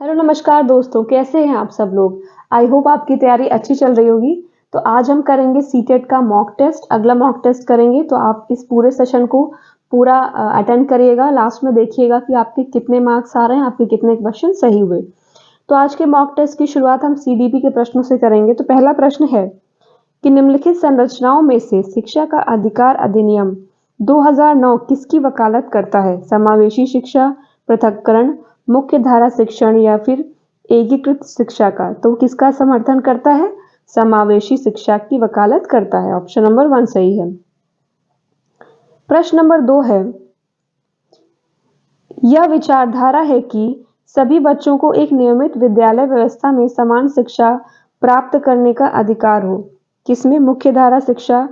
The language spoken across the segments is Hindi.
हेलो नमस्कार दोस्तों, कैसे हैं आप सब लोग। आई होप आपकी तैयारी अच्छी चल रही होगी। तो आज हम करेंगे सीटेट का मॉक टेस्ट। अगला मॉक टेस्ट करेंगे तो आप इस पूरे सेशन को पूरा अटेंड करिएगा। लास्ट में देखिएगा कि आपके कितने मार्क्स आ रहे हैं, आपके कितने क्वेश्चन सही हुए। तो आज के मॉक टेस्ट की शुरुआत हम सीडीपी के प्रश्नों से करेंगे। तो पहला प्रश्न है कि निम्नलिखित संरचनाओं में से शिक्षा का अधिकार अधिनियम 2009 किसकी वकालत करता है? समावेशी शिक्षा, पृथक्करण, मुख्य धारा शिक्षण या फिर एकीकृत शिक्षा का? तो किसका समर्थन करता है? समावेशी शिक्षा की वकालत करता है। ऑप्शन नंबर 1 सही है। प्रश्न नंबर 2 है, यह विचारधारा है कि सभी बच्चों को एक नियमित विद्यालय व्यवस्था में समान शिक्षा प्राप्त करने का अधिकार हो। किसमें? मुख्य धारा शिक्षा,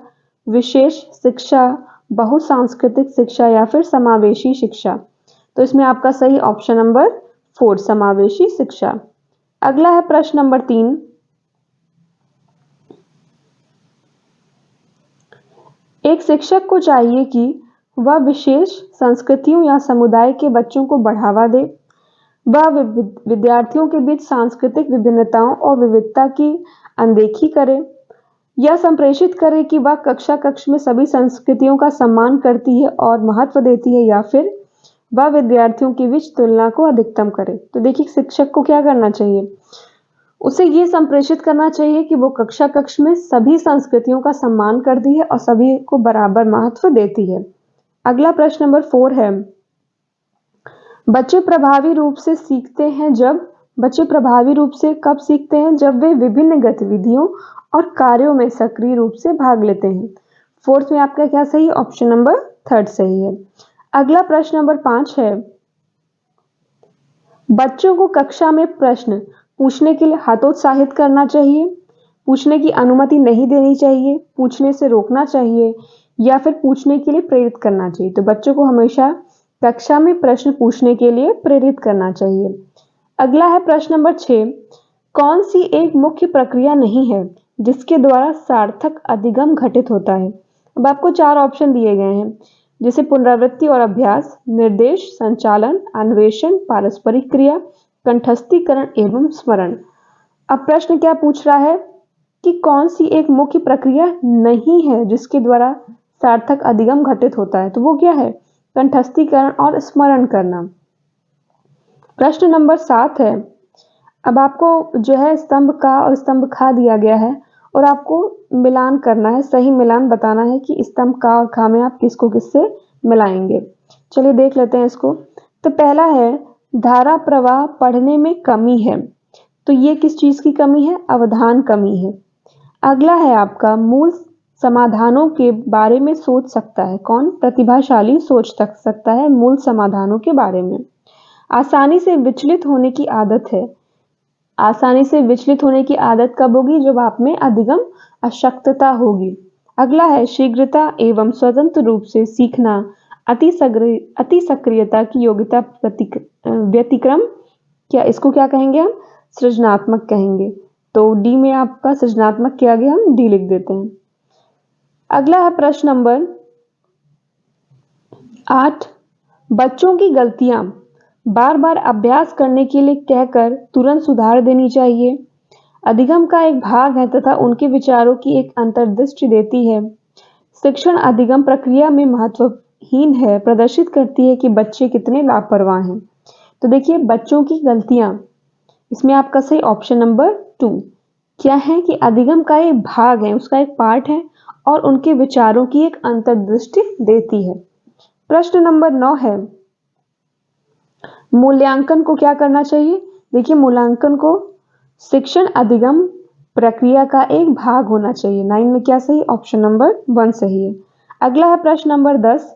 विशेष शिक्षा, बहुसांस्कृतिक शिक्षा या फिर समावेशी शिक्षा? तो इसमें आपका सही ऑप्शन नंबर 4 समावेशी शिक्षा। अगला है प्रश्न नंबर 3, एक शिक्षक को चाहिए कि वह विशेष संस्कृतियों या समुदाय के बच्चों को बढ़ावा दे। वह विद्यार्थियों के बीच सांस्कृतिक विभिन्नताओं और विविधता की अनदेखी करे। यह संप्रेषित करे कि वह कक्षा कक्ष में सभी संस्कृतियों का सम्मान करती है और महत्व देती है, या फिर वह विद्यार्थियों के बीच तुलना को अधिकतम करे। तो देखिए शिक्षक को क्या करना चाहिए, उसे ये संप्रेषित करना चाहिए कि वो कक्षा कक्ष में सभी संस्कृतियों का सम्मान करती है और सभी को बराबर महत्व देती है। अगला प्रश्न नंबर 4 है, बच्चे प्रभावी रूप से सीखते हैं जब बच्चे प्रभावी रूप से कब सीखते हैं? जब वे विभिन्न गतिविधियों और कार्यों में सक्रिय रूप से भाग लेते हैं। फोर्थ में आपका क्या सही? ऑप्शन नंबर 3 सही है। अगला प्रश्न नंबर 5 है, बच्चों को कक्षा में प्रश्न पूछने के लिए हतोत्साहित करना चाहिए, पूछने की अनुमति नहीं देनी चाहिए, पूछने से रोकना चाहिए या फिर पूछने के लिए प्रेरित करना चाहिए? तो बच्चों को हमेशा कक्षा में प्रश्न पूछने के लिए प्रेरित करना चाहिए। अगला है प्रश्न नंबर 6, कौन सी एक मुख्य प्रक्रिया नहीं है जिसके द्वारा सार्थक अधिगम घटित होता है? अब आपको 4 ऑप्शन दिए गए हैं, जैसे पुनरावृत्ति और अभ्यास, निर्देश, संचालन, अन्वेषण, पारस्परिक क्रिया, कंठस्थीकरण एवं स्मरण। अब प्रश्न क्या पूछ रहा है कि कौन सी एक मुख्य प्रक्रिया नहीं है जिसके द्वारा सार्थक अधिगम घटित होता है? तो वो क्या है? कंठस्थीकरण और स्मरण करना। प्रश्न नंबर 7 है, अब आपको जो है स्तंभ का और स्तंभ खा दिया गया है और आपको मिलान करना है, सही मिलान बताना है कि स्तंभ का और खा में आप किसको किससे मिलाएंगे। चलिए देख लेते हैं इसको। तो पहला है, धारा प्रवाह पढ़ने में कमी है। तो ये किस चीज की कमी है? अवधान कमी है। अगला है आपका, मूल समाधानों के बारे में सोच सकता है। कौन? प्रतिभाशाली सोच सकता है मूल समाधानों के बारे में। आसानी से विचलित होने की आदत है। आसानी से विचलित होने की आदत कब होगी? जब आप में अधिगम अशक्तता होगी। अगला है, शीघ्रता एवं स्वतंत्र रूप से सीखना, अति सक्रियता की योग्यता, व्यतिक्रम, क्या इसको क्या कहेंगे हम? सृजनात्मक कहेंगे। तो डी में आपका सृजनात्मक के आगे हम डी लिख देते हैं। अगला है प्रश्न नंबर 8, बच्चों की गलतियां बार बार अभ्यास करने के लिए कहकर तुरंत सुधार देनी चाहिए। अधिगम का एक भाग है तथा उनके विचारों की एक अंतर्दृष्टि देती है। शिक्षण अधिगम प्रक्रिया में महत्वहीन है, प्रदर्शित करती है कि बच्चे कितने लापरवाह हैं। तो देखिए बच्चों की गलतियां, इसमें आपका सही ऑप्शन नंबर 2 क्या है कि अधिगम का एक भाग है, उसका एक पार्ट है और उनके विचारों की एक अंतर्दृष्टि देती है। प्रश्न नंबर 9 है, मूल्यांकन को क्या करना चाहिए? देखिए मूल्यांकन को शिक्षण अधिगम प्रक्रिया का एक भाग होना चाहिए। 9 में क्या सही? ऑप्शन नंबर 1 सही है। अगला है प्रश्न नंबर 10,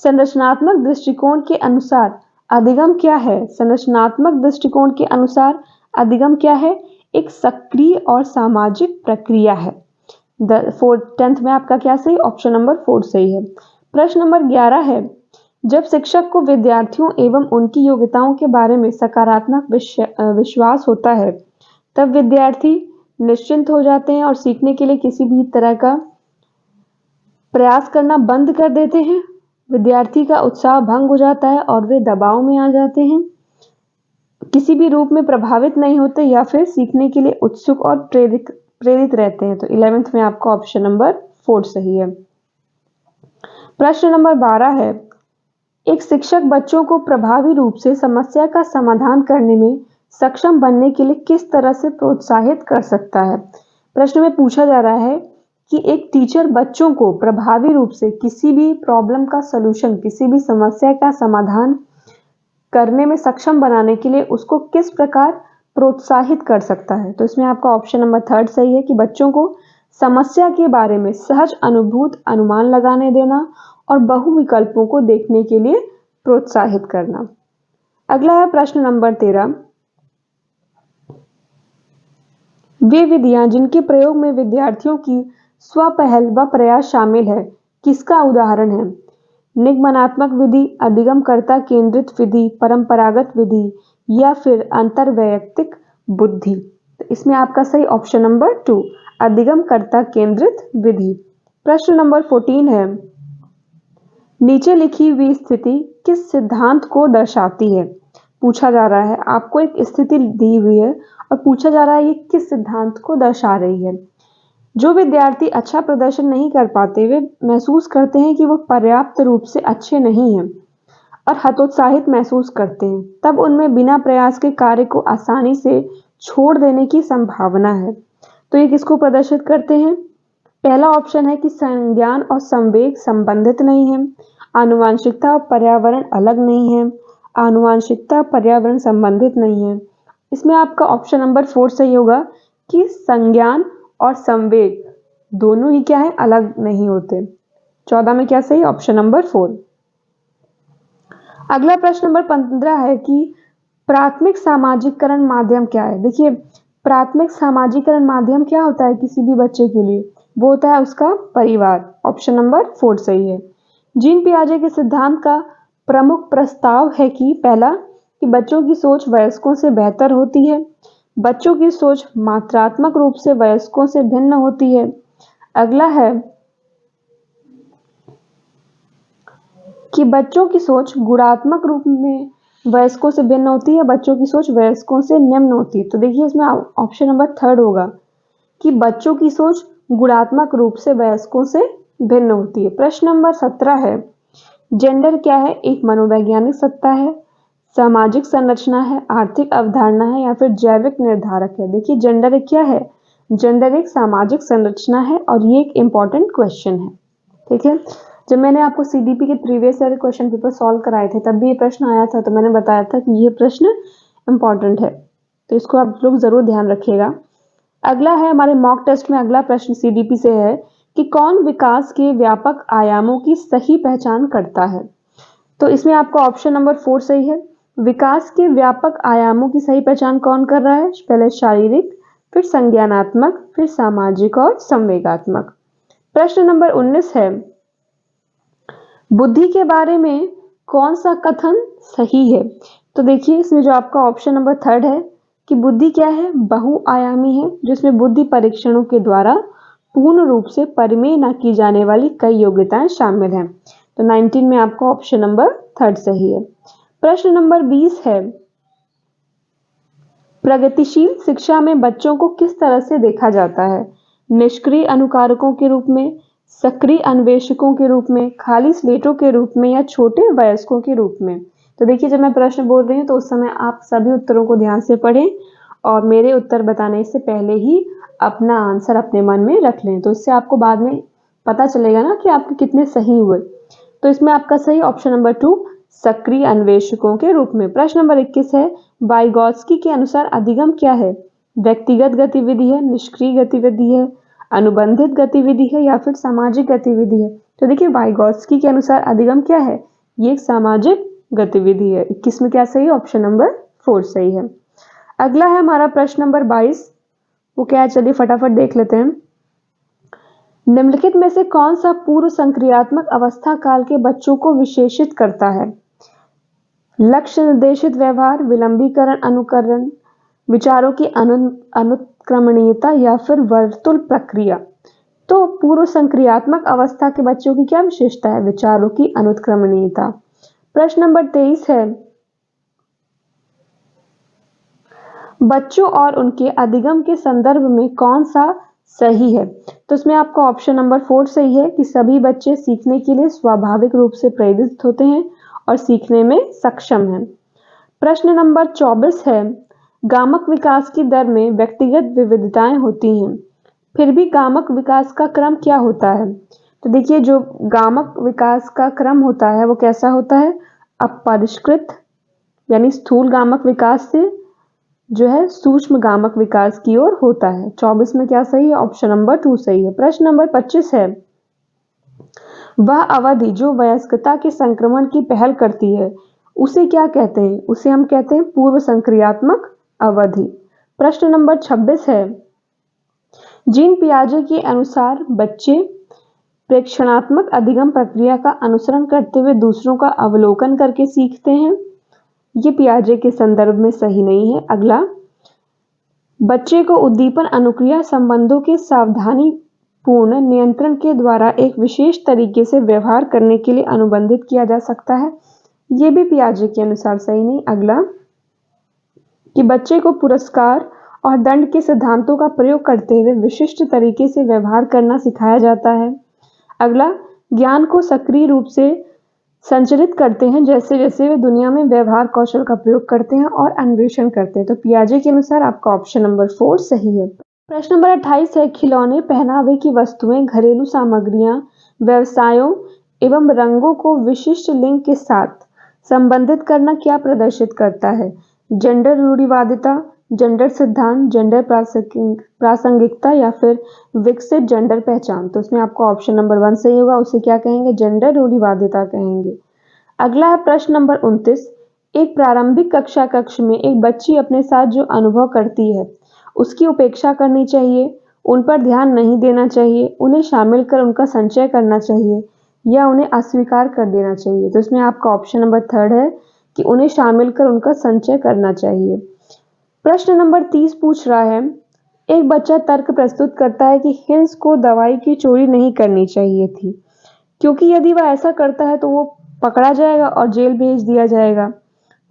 संरचनात्मक दृष्टिकोण के अनुसार अधिगम क्या है? संरचनात्मक दृष्टिकोण के अनुसार अधिगम क्या है? एक सक्रिय और सामाजिक प्रक्रिया है। 10th में आपका क्या सही? ऑप्शन नंबर 4 सही है। प्रश्न नंबर 11 है, जब शिक्षक को विद्यार्थियों एवं उनकी योग्यताओं के बारे में सकारात्मक विश्वास होता है तब विद्यार्थी निश्चिंत हो जाते हैं और सीखने के लिए किसी भी तरह का प्रयास करना बंद कर देते हैं। विद्यार्थी का उत्साह भंग हो जाता है और वे दबाव में आ जाते हैं। किसी भी रूप में प्रभावित नहीं होते या फिर सीखने के लिए उत्सुक और प्रेरित रहते हैं। तो 11th में आपका ऑप्शन नंबर 4 सही है। प्रश्न नंबर 12 है, एक शिक्षक बच्चों को प्रभावी रूप से समस्या का समाधान करने में सक्षम बनने के लिए किस तरह से प्रोत्साहित कर सकता है। प्रश्न में पूछा जा रहा है कि एक टीचर बच्चों को प्रभावी रूप से किसी भी प्रॉब्लम का सलूशन, किसी भी समस्या का समाधान करने में सक्षम बनाने के लिए उसको किस प्रकार प्रोत्साहित कर सकता है। तो इसमें आपका ऑप्शन नंबर 3 सही है कि बच्चों को समस्या के बारे में सहज अनुभूत अनुमान लगाने देना और बहु विकल्पों को देखने के लिए प्रोत्साहित करना। अगला है प्रश्न नंबर 13, वे विधियां जिनके प्रयोग में विद्यार्थियों की स्वपहल व प्रयास शामिल है, किसका उदाहरण है। निगमनात्मक विधि, अधिगमकर्ता केंद्रित विधि, परंपरागत विधि या फिर अंतर्वैयक्तिक बुद्धि। तो इसमें आपका सही ऑप्शन नंबर 2, अधिगमकर्ता केंद्रित विधि। प्रश्न नंबर 14 है, नीचे लिखी हुई स्थिति किस सिद्धांत को दर्शाती है। पूछा जा रहा है, आपको एक स्थिति दी हुई है और पूछा जा रहा है ये किस सिद्धांत को दर्शा रही है। जो विद्यार्थी अच्छा प्रदर्शन नहीं कर पाते, वे महसूस करते हैं कि वो पर्याप्त रूप से अच्छे नहीं हैं और हतोत्साहित महसूस करते हैं, तब उनमें बिना प्रयास के कार्य को आसानी से छोड़ देने की संभावना है। तो ये किसको प्रदर्शित करते हैं। पहला ऑप्शन है कि संज्ञान और संवेग संबंधित नहीं है, आनुवांशिकता और पर्यावरण अलग नहीं है, आनुवांशिकता पर्यावरण संबंधित नहीं है। इसमें आपका ऑप्शन नंबर 4 सही होगा कि संज्ञान और संवेग दोनों ही क्या है, अलग नहीं होते। 14 में क्या सही, ऑप्शन नंबर 4। अगला प्रश्न नंबर 15 है कि प्राथमिक सामाजिकरण माध्यम क्या है। देखिए, प्राथमिक सामाजिकरण माध्यम क्या होता है किसी भी बच्चे के लिए, वो होता है उसका परिवार। ऑप्शन नंबर 4 सही है। जीन पियाजे के सिद्धांत का प्रमुख प्रस्ताव है कि पहला कि बच्चों की सोच वयस्कों से बेहतर होती है, बच्चों की सोच मात्रात्मक रूप से वयस्कों से भिन्न होती है। अगला है कि बच्चों की सोच गुणात्मक रूप में वयस्कों से भिन्न होती है, बच्चों की सोच वयस्कों से निम्न होती है। तो देखिए इसमें ऑप्शन नंबर 3 होगा कि बच्चों की सोच गुणात्मक रूप से वयस्कों से भिन्न होती है। प्रश्न नंबर 17 है, जेंडर क्या है। एक मनोवैज्ञानिक सत्ता है, सामाजिक संरचना है, आर्थिक अवधारणा है या फिर जैविक निर्धारक है। देखिए जेंडर क्या है, जेंडर एक सामाजिक संरचना है और ये एक इम्पॉर्टेंट क्वेश्चन है। ठीक है, जब मैंने आपको सीडीपी के previous year question paper solve कराए थे तब भी ये प्रश्न आया था, तो मैंने बताया था कि ये प्रश्न इम्पॉर्टेंट है, तो इसको आप लोग जरूर ध्यान रखिएगा। अगला है हमारे मॉक टेस्ट में, अगला प्रश्न सीडीपी से है कि कौन विकास के व्यापक आयामों की सही पहचान करता है। तो इसमें आपका ऑप्शन नंबर 4 सही है। विकास के व्यापक आयामों की सही पहचान कौन कर रहा है। पहले शारीरिक, फिर संज्ञानात्मक, फिर सामाजिक और संवेगात्मक। प्रश्न नंबर 19 है, बुद्धि के बारे में कौन सा कथन सही है। तो देखिए इसमें जो आपका ऑप्शन नंबर 3 है कि बुद्धि क्या है, बहुआयामी है, जिसमें बुद्धि परीक्षणों के द्वारा पूर्ण रूप से परिमेय न की जाने वाली कई योग्यताएं शामिल हैं। तो 19 में आपका ऑप्शन नंबर 3 सही है। प्रश्न नंबर 20 है, प्रगतिशील शिक्षा में बच्चों को किस तरह से देखा जाता है। निष्क्रिय अनुकारकों के रूप में, सक्रिय अन्वेषकों के रूप में, खाली स्लेटों के रूप में या छोटे वयस्कों के रूप में। तो देखिए जब मैं प्रश्न बोल रही हूँ तो उस समय आप सभी उत्तरों को ध्यान से पढ़ें और मेरे उत्तर बताने से पहले ही अपना आंसर अपने मन में रख लें, तो इससे आपको बाद में पता चलेगा ना कि आपके कितने सही हुए। तो इसमें आपका सही ऑप्शन नंबर 2, सक्रिय अन्वेषकों के रूप में। प्रश्न नंबर 21 है, वाइगॉत्स्की के अनुसार अधिगम क्या है। व्यक्तिगत गतिविधि है, निष्क्रिय गतिविधि है, अनुबंधित गतिविधि है या फिर सामाजिक गतिविधि है। तो देखिए वाइगॉत्स्की के अनुसार अधिगम क्या है, ये एक सामाजिक गतिविधि है। 21 में क्या सही, ऑप्शन नंबर 4 सही है। अगला है हमारा प्रश्न नंबर 22, वो क्या है चलिए फटाफट देख लेते हैं। निम्नलिखित में से कौन सा पूर्व संक्रियात्मक अवस्था काल के बच्चों को विशेषित करता है। लक्ष्य निर्देशित व्यवहार, विलंबीकरण अनुकरण, विचारों की अनुत्क्रमणीयता या फिर वर्तुल प्रक्रिया। तो पूर्व संक्रियात्मक अवस्था के बच्चों की क्या विशेषता है, विचारों की अनुत्क्रमणीयता। प्रश्न नंबर 23 है, बच्चों और उनके अधिगम के संदर्भ में कौन सा सही है? तो इसमें आपका ऑप्शन नंबर 4 सही है कि सभी बच्चे सीखने के लिए स्वाभाविक रूप से प्रेरित होते हैं और सीखने में सक्षम हैं। प्रश्न नंबर 24 है, गामक विकास की दर में व्यक्तिगत विविधताएं होती हैं, फिर भी गामक विकास का क्रम क्या होता है? तो देखिए, जो गामक विकास का क्रम होता है वो कैसा होता है? अपरिष्कृत यानी स्थूल गामक विकास से जो है सूक्ष्म गामक विकास की ओर होता है। 24 में क्या सही है? ऑप्शन नंबर 2 सही है। प्रश्न नंबर 25 है, वह अवधि जो वयस्कता के संक्रमण की पहल करती है उसे क्या कहते हैं? उसे हम कहते हैं पूर्व संक्रियात्मक अवधि। प्रश्न नंबर 26 है, जीन पियाजे के अनुसार बच्चे प्रेक्षणात्मक अधिगम प्रक्रिया का अनुसरण करते हुए दूसरों का अवलोकन करके सीखते हैं। ये पियाजे के संदर्भ में सही नहीं है। अगला, बच्चे को उद्दीपन अनुक्रिया संबंधों के सावधानी पूर्ण नियंत्रण के द्वारा एक विशेष तरीके से व्यवहार करने के लिए अनुबंधित किया जा सकता है। ये भी पियाजे के अनुसार सही नहीं। अगला, कि बच्चे को पुरस्कार और दंड के सिद्धांतों का प्रयोग करते हुए विशिष्ट तरीके से व्यवहार करना सिखाया जाता है। अगला, ज्ञान को सक्रिय रूप से संचरित करते हैं जैसे जैसे वे दुनिया में व्यवहार कौशल का प्रयोग करते हैं और अन्वेषण करते हैं। तो पियाजे के अनुसार आपका ऑप्शन नंबर 4 सही है। प्रश्न नंबर 28 है, खिलौने, पहनावे की वस्तुएं, घरेलू सामग्रियां, व्यवसायों एवं रंगों को विशिष्ट लिंग के साथ संबंधित करना क्या प्रदर्शित करता है? जेंडर रूढ़िवादिता, जेंडर सिद्धांत, जेंडर प्रासंगिकता या फिर विकसित जेंडर पहचान? तो इसमें आपका ऑप्शन नंबर 1 सही होगा। उसे क्या कहेंगे? जेंडर रूढ़िवादिता कहेंगे। अगला है प्रश्न नंबर 29, एक प्रारंभिक कक्षा कक्ष में एक बच्ची अपने साथ जो अनुभव करती है उसकी उपेक्षा करनी चाहिए, उन पर ध्यान नहीं देना चाहिए, उन्हें शामिल कर उनका संचय करना चाहिए या उन्हें अस्वीकार कर देना चाहिए? तो इसमें आपका ऑप्शन नंबर 3 है कि उन्हें शामिल कर उनका संचय करना चाहिए। प्रश्न नंबर 30 पूछ रहा है, एक बच्चा तर्क प्रस्तुत करता है कि हिंस को दवाई की चोरी नहीं करनी चाहिए थी क्योंकि यदि वह ऐसा करता है तो वो पकड़ा जाएगा और जेल भेज दिया जाएगा।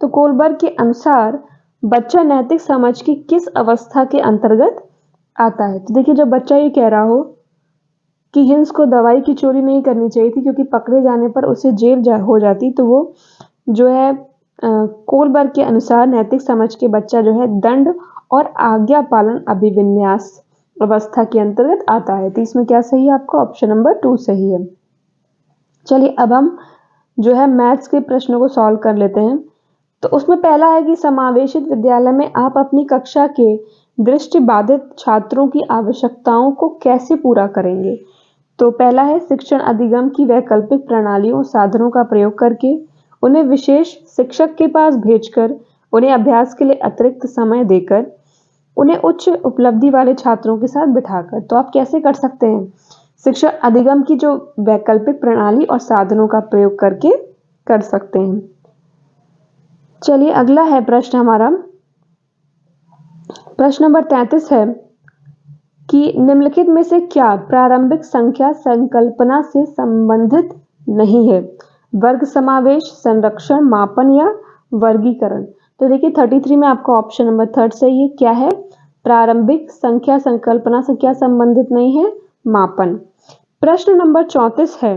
तो कोलबर्ग के अनुसार बच्चा नैतिक समझ की किस अवस्था के अंतर्गत आता है? तो देखिए, जब बच्चा ये कह रहा हो कि हिंस को दवाई की चोरी नहीं करनी चाहिए थी क्योंकि पकड़े जाने पर उसे जेल हो जाती, तो वो जो है कोलबर्ग के अनुसार नैतिक समझ के बच्चा जो है दंड और आज्ञा पालन अभिविन्यास अवस्था के अंतर्गत आता है। तो इसमें क्या सही है? आपका ऑप्शन नंबर 2 सही है। चलिए, अब हम जो है मैथ्स के प्रश्नों को सॉल्व कर लेते हैं। तो उसमें पहला है कि समावेशित विद्यालय में आप अपनी कक्षा के दृष्टिबाधित छात्रों की आवश्यकताओं को कैसे पूरा करेंगे? तो पहला है शिक्षण अधिगम की वैकल्पिक प्रणालियों साधनों का प्रयोग करके, उन्हें विशेष शिक्षक के पास भेजकर, उन्हें अभ्यास के लिए अतिरिक्त समय देकर, उन्हें उच्च उपलब्धि वाले छात्रों के साथ बिठाकर। तो आप कैसे कर सकते हैं? शिक्षण अधिगम की जो वैकल्पिक प्रणाली और साधनों का प्रयोग करके कर सकते हैं। चलिए, अगला है प्रश्न हमारा, प्रश्न नंबर 33 है कि निम्नलिखित में से क्या प्रारंभिक संख्या संकल्पना से संबंधित नहीं है? वर्ग समावेश, संरक्षण, मापन या वर्गीकरण? तो देखिए, 33 में आपका ऑप्शन नंबर 3 सही है। क्या है? प्रारंभिक संख्या संकल्पना से क्या संबंधित नहीं है? मापन। प्रश्न नंबर 34 है,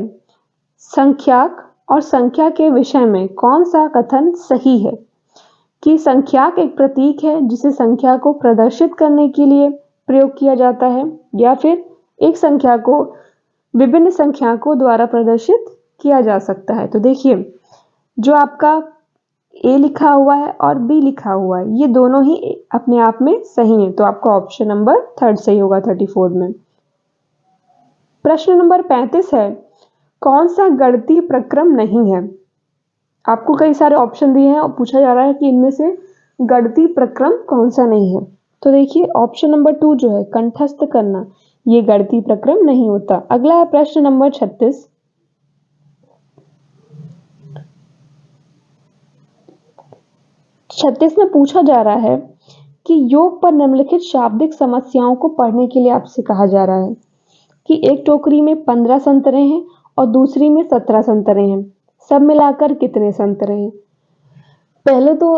संख्याक और संख्या के विषय में कौन सा कथन सही है? कि संख्याक एक प्रतीक है जिसे संख्या को प्रदर्शित करने के लिए प्रयोग किया जाता है, या फिर एक संख्या को विभिन्न संख्याकों द्वारा प्रदर्शित किया जा सकता है? तो देखिए, जो आपका ए लिखा हुआ है और बी लिखा हुआ है ये दोनों ही अपने आप में सही हैं। तो आपका ऑप्शन नंबर 3 सही होगा 34 में। प्रश्न नंबर 35 है, कौन सा गणितीय प्रक्रम नहीं है? आपको कई सारे ऑप्शन दिए हैं और पूछा जा रहा है कि इनमें से गणितीय प्रक्रम कौन सा नहीं है। तो देखिए, ऑप्शन नंबर 2 जो है कंठस्थ करना, ये गणितीय प्रक्रम नहीं होता। अगला है प्रश्न नंबर 36, में पूछा जा रहा है कि योग पर निम्नलिखित शाब्दिक समस्याओं को पढ़ने के लिए आपसे कहा जा रहा है कि एक टोकरी में 15 संतरे हैं और दूसरी में 17 संतरे हैं, सब मिलाकर कितने संतरे हैं? पहले तो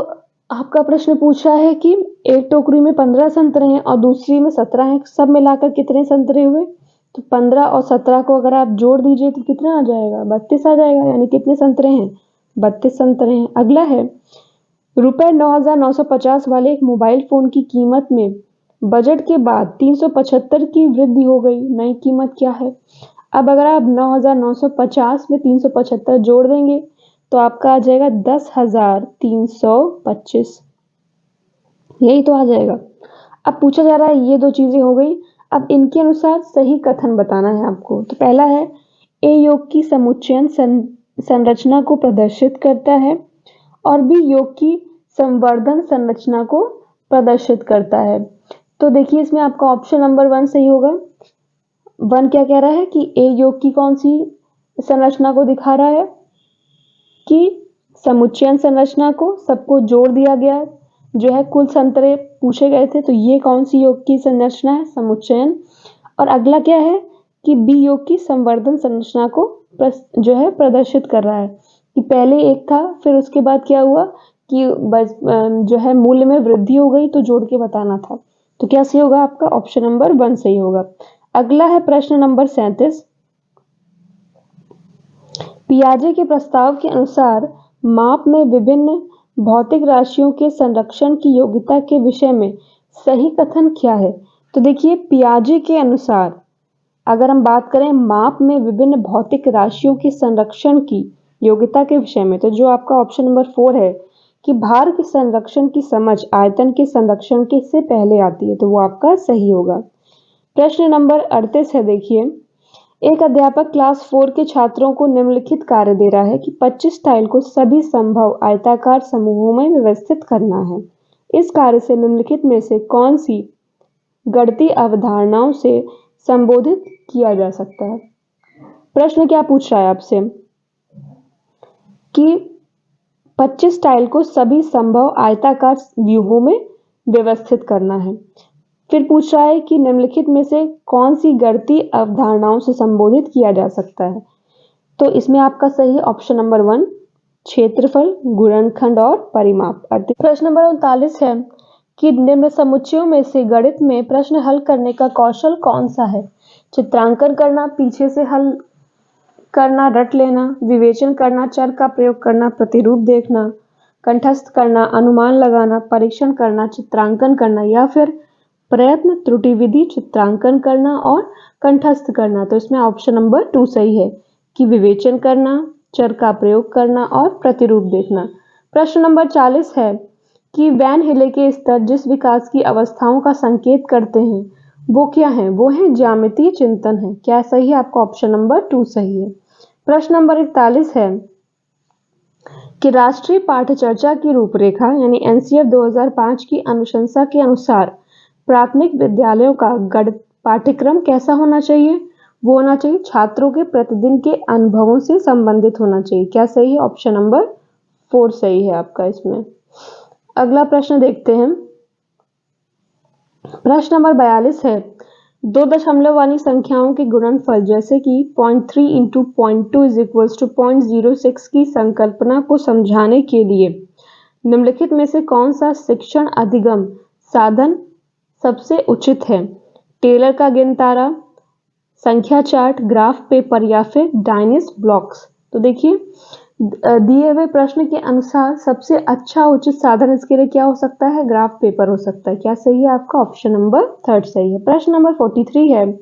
आपका प्रश्न पूछा है कि एक टोकरी में 15 संतरे हैं और दूसरी में 17 हैं, सब मिलाकर कितने संतरे हुए? तो 15 और 17 को अगर आप जोड़ दीजिए तो कितना आ जाएगा? 32 आ जाएगा। यानी कितने संतरे हैं? 32 संतरे हैं। अगला है रुपए 9,950 वाले एक मोबाइल फोन की कीमत में बजट के बाद 375 की वृद्धि हो गई। नई कीमत क्या है? अब अगर आप 9,950 में 375 जोड़ देंगे तो आपका आ जाएगा 10,325। यही तो आ जाएगा। अब पूछा जा रहा है ये दो चीजें हो गई। अब इनके अनुसार सही कथन बताना है आपको। तो पहला है ए योग की समुच्चयन संरचना को प्रदर्शित करता है और बी योग की संवर्धन संरचना को प्रदर्शित करता है। तो देखिए इसमें आपका ऑप्शन नंबर 1 सही होगा। 1 क्या कह रहा है कि ए योग की कौन सी संरचना को दिखा रहा है कि समुच्चयन संरचना को सबको जोड़ दिया गया जो है कुल संतरे पूछे गए थे। तो ये कौन सी योग की संरचना है? समुच्चयन। और अगला क्या है कि बी योग की संवर्धन संरचना को जो है प्रदर्शित कर रहा है कि पहले एक था फिर उसके बाद क्या हुआ कि जो है मूल्य में वृद्धि हो गई तो जोड़ के बताना था। तो क्या सही होगा? आपका ऑप्शन नंबर 1 सही होगा। अगला है प्रश्न नंबर 37। पियाजे के प्रस्ताव के अनुसार माप में विभिन्न भौतिक राशियों के संरक्षण की योग्यता के विषय में सही कथन क्या है? तो देखिए पियाजे के अनुसार अगर हम बात करें माप में विभिन्न भौतिक राशियों के संरक्षण की योग्यता के विषय में तो जो आपका ऑप्शन नंबर 4 है कि भार के संरक्षण की समझ आयतन के संरक्षण के से पहले आती है तो वो आपका सही होगा। प्रश्न नंबर 38 है। देखिए एक अध्यापक क्लास 4 के छात्रों को निम्नलिखित कार्य दे रहा है कि 25 टाइल को सभी संभव आयताकार समूहों में व्यवस्थित करना है। इस कार्य से निम्नलिखित में से कौन सी गणितीय अवधारणाओं से संबोधित किया जा सकता है? प्रश्न क्या पूछ रहा है आपसे कि 25 टाइल को सभी संभव आयताकार व्यूहों में व्यवस्थित करना है। फिर पूछ रहा है कि निम्नलिखित में से कौन सी गणितीय अवधारणाओं से संबोधित किया जा सकता है? तो इसमें आपका सही ऑप्शन नंबर 1 क्षेत्रफल, गुणनखंड और परिमाप। प्रश्न नंबर 39 है कि निम्न समुच्चयों में से गणित में प्रश्न हल करने का कौशल कौन सा है? चित्रांकन करना, पीछे से हल करना, रट लेना, विवेचन करना, चर का प्रयोग करना, प्रतिरूप देखना, कंठस्थ करना, अनुमान लगाना, परीक्षण करना, चित्रांकन करना या फिर प्रयत्न त्रुटि विधि, चित्रांकन करना और कंठस्थ करना। तो इसमें ऑप्शन नंबर 2 सही है कि विवेचन करना, चर का प्रयोग करना और प्रतिरूप देखना। प्रश्न नंबर 40 है कि वैन हिले के स्तर जिस विकास की अवस्थाओं का संकेत करते हैं वो क्या है? वो है ज्यामितीय चिंतन है। क्या सही है? आपका ऑप्शन नंबर 2 सही है। प्रश्न नंबर 41 है कि राष्ट्रीय पाठ्यचर्या की रूपरेखा यानी एनसीईआरटी 2005 की अनुशंसा के अनुसार प्राथमिक विद्यालयों का गणित पाठ्यक्रम कैसा होना चाहिए? वो होना चाहिए छात्रों के प्रतिदिन के अनुभवों से संबंधित होना चाहिए। क्या सही है? ऑप्शन नंबर 4 सही है आपका इसमें। अगला प्रश्न देखते हैं। प्रश्न नंबर 42 है 2 दशमलव वाली संख्याओं के गुणनफल जैसे कि 0.3 इंटू 0.2 इज इक्वल्स टू 0.06 की संकल्पना को समझाने के लिए निम्नलिखित में से कौन सा शिक्षण अधिगम साधन सबसे उचित है? टेलर का गिनतारा, संख्या चार्ट, ग्राफ पेपर या फिर डायनेस ब्लॉक्स। तो देखिए दिए हुए प्रश्न के अनुसार सबसे अच्छा उचित साधन इसके लिए क्या हो सकता है? ग्राफ पेपर हो सकता है। क्या सही है? आपका ऑप्शन नंबर 3 सही है। प्रश्न नंबर 43 है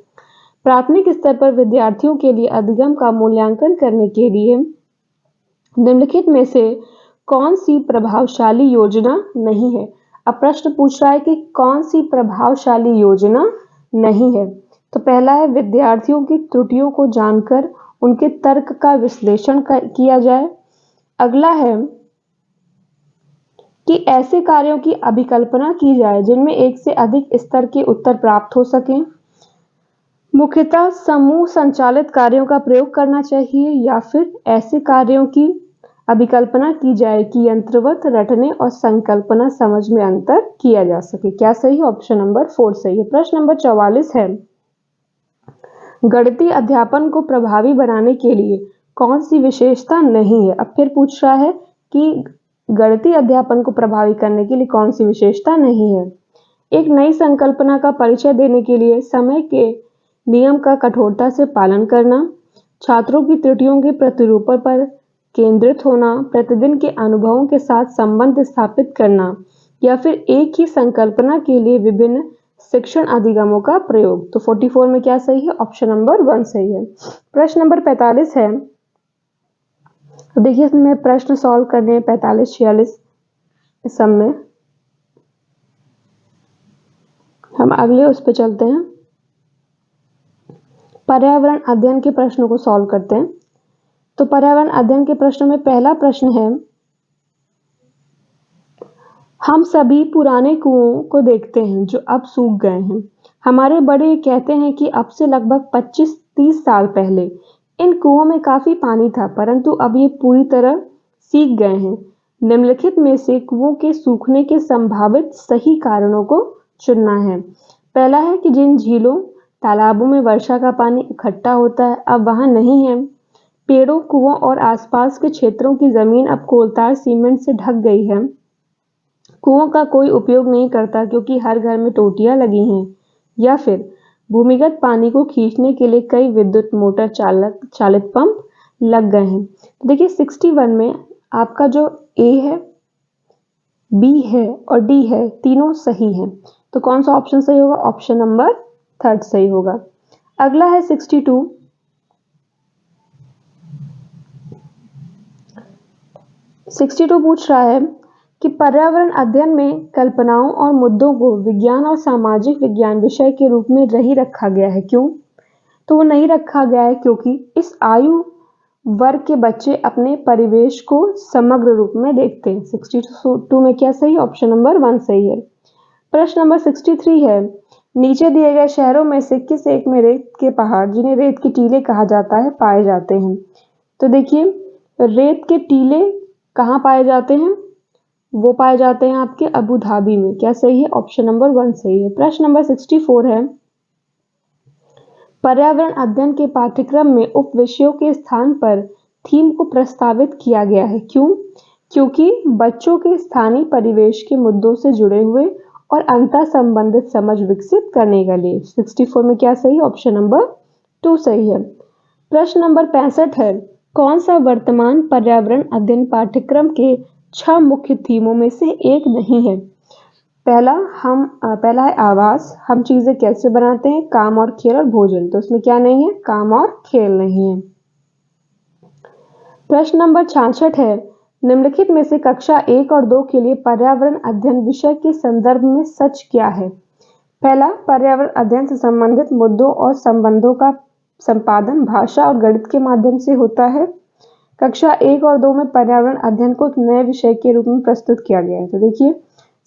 प्राथमिक स्तर पर विद्यार्थियों के लिए अधिगम का मूल्यांकन करने के लिए निम्नलिखित में से कौन सी प्रभावशाली योजना नहीं है? अब प्रश्न पूछ रहा है कि कौन सी प्रभावशाली योजना नहीं है। तो पहला है विद्यार्थियों की त्रुटियों को जानकर उनके तर्क का विश्लेषण किया जाए। अगला है कि ऐसे कार्यों की अभिकल्पना की जाए जिनमें एक से अधिक स्तर के उत्तर प्राप्त हो सकें। मुख्यतः समूह संचालित कार्यों का प्रयोग करना चाहिए या फिर ऐसे कार्यों की अभिकल्पना की जाए कि यंत्रवत रटने और संकल्पना समझ में अंतर किया जा सके। क्या सही? ऑप्शन नंबर 4 सही है। प्रश्न नंबर 44 है गणितीय अध्यापन को प्रभावी बनाने के लिए कौन सी विशेषता नहीं है? अब फिर पूछ रहा है कि गणितीय अध्यापन को प्रभावी करने के लिए कौन सी विशेषता नहीं है? एक नई संकल्पना का परिचय देने के लिए समय के नियम का कठोरता से पालन करना, छात्रों की त्रुटियों के प्रतिरूपण पर केंद्रित होना, प्रतिदिन के अनुभवों के साथ संबंध स्थापित करना, या फिर एक ही संकल्पना के लिए विभिन्न शिक्षण अधिगमों का प्रयोग। तो 44 में क्या सही है? ऑप्शन नंबर 1 सही है। प्रश्न नंबर 45 है, तो देखिए इसमें प्रश्न सॉल्व करने 45-46 इस सब में हम अगले उस पर चलते हैं। पर्यावरण अध्ययन के प्रश्नों को सॉल्व करते हैं। तो पर्यावरण अध्ययन के प्रश्नों में पहला प्रश्न है, हम सभी पुराने कुओं को देखते हैं जो अब सूख गए हैं। हमारे बड़े कहते हैं कि अब से लगभग 25-30 साल पहले इन कुओं में काफी पानी था, परंतु अब ये पूरी तरह सूख गए हैं। निम्नलिखित में से कुओं के सूखने के संभावित सही कारणों को चुनना है। पहला है कि जिन झीलों तालाबों में वर्षा का पानी इकट्ठा होता है अब वहां नहीं है। पेड़ों, कुओं और आसपास के क्षेत्रों की जमीन अब कोलतार सीमेंट से ढक गई है। कुओं का कोई उपयोग नहीं करता क्योंकि हर घर में टोटियां लगी हैं। या फिर भूमिगत पानी को खींचने के लिए कई विद्युत मोटर चालित पंप लग गए हैं। तो देखिए 61 में आपका जो ए है, बी है और डी है, तीनों सही हैं। तो कौन सा ऑप्शन सही होगा? ऑप्शन नंबर 3 सही होगा। अगला है 62। 62 पूछ रहा है कि पर्यावरण अध्ययन में कल्पनाओं और मुद्दों को विज्ञान और सामाजिक विज्ञान विषय के रूप में नहीं रखा गया है, क्यों? तो वो नहीं रखा गया है क्योंकि इस आयु वर्ग के बच्चे अपने परिवेश को समग्र रूप में देखते हैं। 62 में क्या सही? ऑप्शन नंबर 1 सही है। प्रश्न नंबर 63 है, नीचे दिए गए शहरों में से किस एक में रेत के पहाड़, जिन्हें रेत के टीले कहा जाता है, पाए जाते हैं? तो देखिए रेत के टीले कहाँ पाए जाते हैं? वो पाए जाते हैं आपके अबू धाबी में। क्या सही है? ऑप्शन नंबर 1 सही है। प्रश्न नंबर 64 है, पर्यावरण अध्ययन के पाठ्यक्रम में उप विषयों के स्थान पर थीम को प्रस्तावित किया गया है, क्यों? क्योंकि बच्चों के स्थानीय परिवेश के मुद्दों से जुड़े हुए और अंतर संबंधित समझ विकसित करने के लिए। 64 में क्या सही? ऑप्शन नंबर 2 सही है। प्रश्न नंबर 65 है, कौन सा वर्तमान पर्यावरण अध्ययन पाठ्यक्रम के 6 मुख्य थीमों में से एक नहीं है? पहला है आवास, हम चीजें कैसे बनाते हैं, काम और खेल और भोजन। तो इसमें क्या नहीं है? काम और खेल नहीं है। प्रश्न नंबर 66 है, निम्नलिखित में से कक्षा 1 और 2 के लिए पर्यावरण अध्ययन विषय के संदर्भ में सच क्या है? पहला, पर्यावरण अध्ययन से संबंधित मुद्दों और संबंधों का संपादन भाषा और गणित के माध्यम से होता है। कक्षा 1 और 2 में पर्यावरण अध्ययन को एक नए विषय के रूप में प्रस्तुत किया गया है। तो देखिए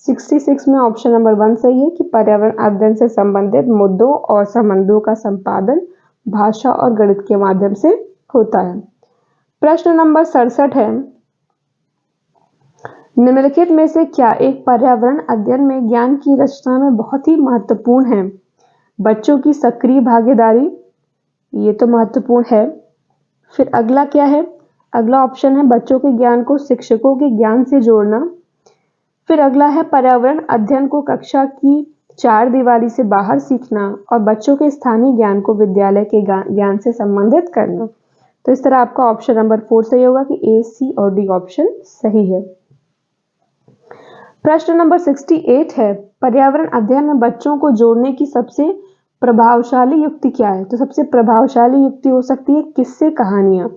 66 में ऑप्शन नंबर 1 सही है कि पर्यावरण अध्ययन से संबंधित मुद्दों और संबंधों का संपादन भाषा और गणित के माध्यम से होता है। प्रश्न नंबर 67 है, निम्नलिखित में से क्या एक पर्यावरण अध्ययन में ज्ञान की रचना में बहुत ही महत्वपूर्ण है? बच्चों की सक्रिय भागीदारी, ये तो महत्वपूर्ण है। फिर अगला क्या है? अगला ऑप्शन है बच्चों के ज्ञान को शिक्षकों के ज्ञान से जोड़ना। फिर अगला है पर्यावरण अध्ययन को कक्षा की 4 दीवारी से बाहर सीखना और बच्चों के स्थानीय ज्ञान को विद्यालय के ज्ञान से संबंधित करना। तो इस तरह आपका ऑप्शन नंबर 4 सही होगा कि ए, सी और डी ऑप्शन सही है। प्रश्न नंबर 68 है, पर्यावरण अध्ययन में बच्चों को जोड़ने की सबसे प्रभावशाली युक्ति क्या है? तो सबसे प्रभावशाली युक्ति हो सकती है किस्से कहानियां।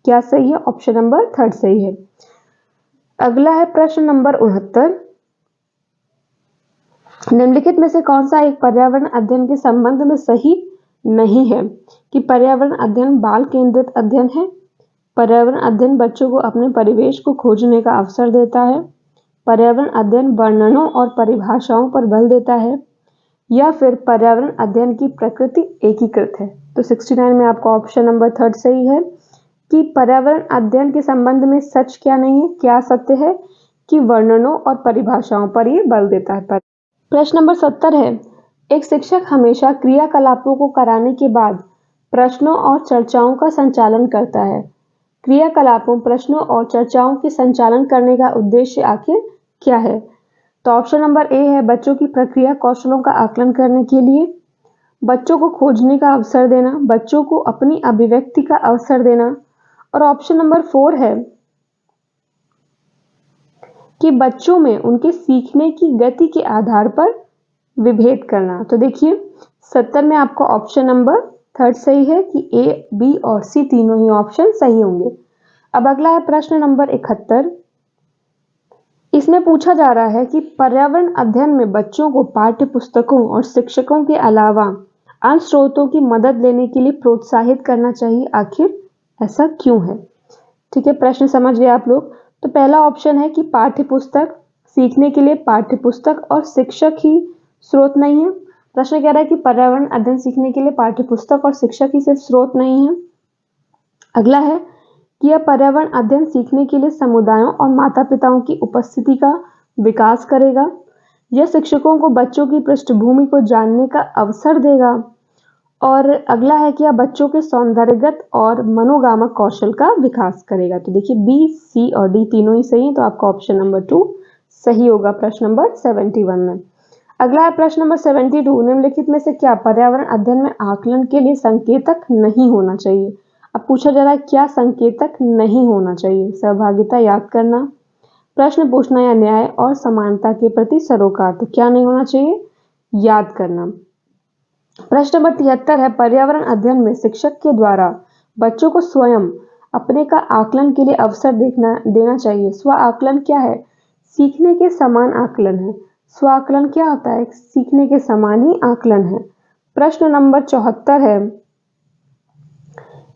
क्या सही है? ऑप्शन नंबर 3 सही है। अगला है प्रश्न नंबर 69, निम्नलिखित में से कौन सा एक पर्यावरण अध्ययन के संबंध में सही नहीं है? कि पर्यावरण अध्ययन बाल केंद्रित अध्ययन है, पर्यावरण अध्ययन बच्चों को अपने परिवेश को खोजने का अवसर देता है, पर्यावरण अध्ययन वर्णनों और परिभाषाओं पर बल देता है, या फिर पर्यावरण अध्ययन की प्रकृति एकीकृत है। तो 69 में आपका ऑप्शन नंबर 3 सही है कि पर्यावरण अध्ययन के संबंध में सच क्या नहीं है, क्या सत्य है कि वर्णनों और परिभाषाओं पर ये बल देता है। प्रश्न नंबर 70 है, एक शिक्षक हमेशा क्रियाकलापों को कराने के बाद प्रश्नों और चर्चाओं का संचालन करता है। क्रियाकलापों, प्रश्नों और चर्चाओं के संचालन करने का उद्देश्य आखिर क्या है? तो ऑप्शन नंबर ए है बच्चों की प्रक्रिया कौशलों का आकलन करने के लिए, बच्चों को खोजने का अवसर देना, बच्चों को अपनी अभिव्यक्ति का अवसर देना, और ऑप्शन नंबर 4 है कि बच्चों में उनके सीखने की गति के आधार पर विभेद करना। तो देखिए 70 में आपका ऑप्शन नंबर 3 सही है कि ए, बी और सी तीनों ही ऑप्शन सही होंगे। अब अगला है प्रश्न नंबर 71। इसमें पूछा जा रहा है कि पर्यावरण अध्ययन में बच्चों को पाठ्य पुस्तकों और शिक्षकों के अलावा अन्य स्रोतों की मदद लेने के लिए प्रोत्साहित करना चाहिए, आखिर ऐसा क्यों है? ठीक है, प्रश्न समझ गए आप लोग। तो पहला ऑप्शन है कि पाठ्य पुस्तक, सीखने के लिए पाठ्य पुस्तक और शिक्षक ही स्रोत नहीं है। प्रश्न कह रहा है कि पर्यावरण अध्ययन सीखने के लिए पाठ्य पुस्तक और शिक्षक ही सिर्फ स्रोत नहीं है। अगला है कि यह पर्यावरण अध्ययन सीखने के लिए समुदायों और माता पिताओं की उपस्थिति का विकास करेगा। यह शिक्षकों को बच्चों की पृष्ठभूमि को जानने का अवसर देगा। और अगला है कि यह बच्चों के सौंदर्यगत और मनोगामक कौशल का विकास करेगा। तो देखिए बी, सी और डी तीनों ही सही है, तो आपका ऑप्शन नंबर 2 सही होगा प्रश्न नंबर 71 में। अगला है प्रश्न नंबर 72। निम्नलिखित में से क्या पर्यावरण अध्ययन में आकलन के लिए संकेतक नहीं होना चाहिए? अब पूछा जा रहा है क्या संकेतक नहीं होना चाहिए? सहभागिता याद करना, प्रश्न पूछना या न्याय, और समानता के प्रति सरोकार। तो क्या नहीं होना चाहिए? याद करना। प्रश्न नंबर 73 है पर्यावरण अध्ययन में शिक्षक के द्वारा बच्चों को स्वयं अपने का आकलन के लिए अवसर देना चाहिए। स्व आकलन क्या है? सीखने के समान आकलन है। स्व आकलन क्या होता है? सीखने के समान ही आकलन है। प्रश्न नंबर 74 है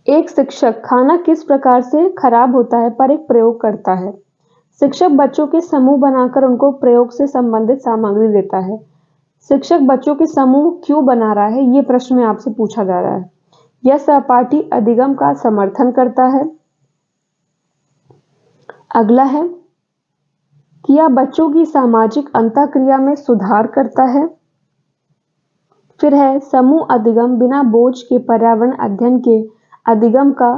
एक शिक्षक खाना किस प्रकार से खराब होता है पर एक प्रयोग करता है। शिक्षक बच्चों के समूह बनाकर उनको प्रयोग से संबंधित सामग्री देता है। शिक्षक बच्चों के समूह क्यों बना रहा है, ये प्रश्न में आपसे पूछा जा रहा है। यह सहपाठी अधिगम का समर्थन करता है। अगला है कि यह बच्चों की सामाजिक अंतःक्रिया में सुधार करता है। फिर है समूह अधिगम बिना बोझ के पर्यावरण अध्ययन के अधिगम का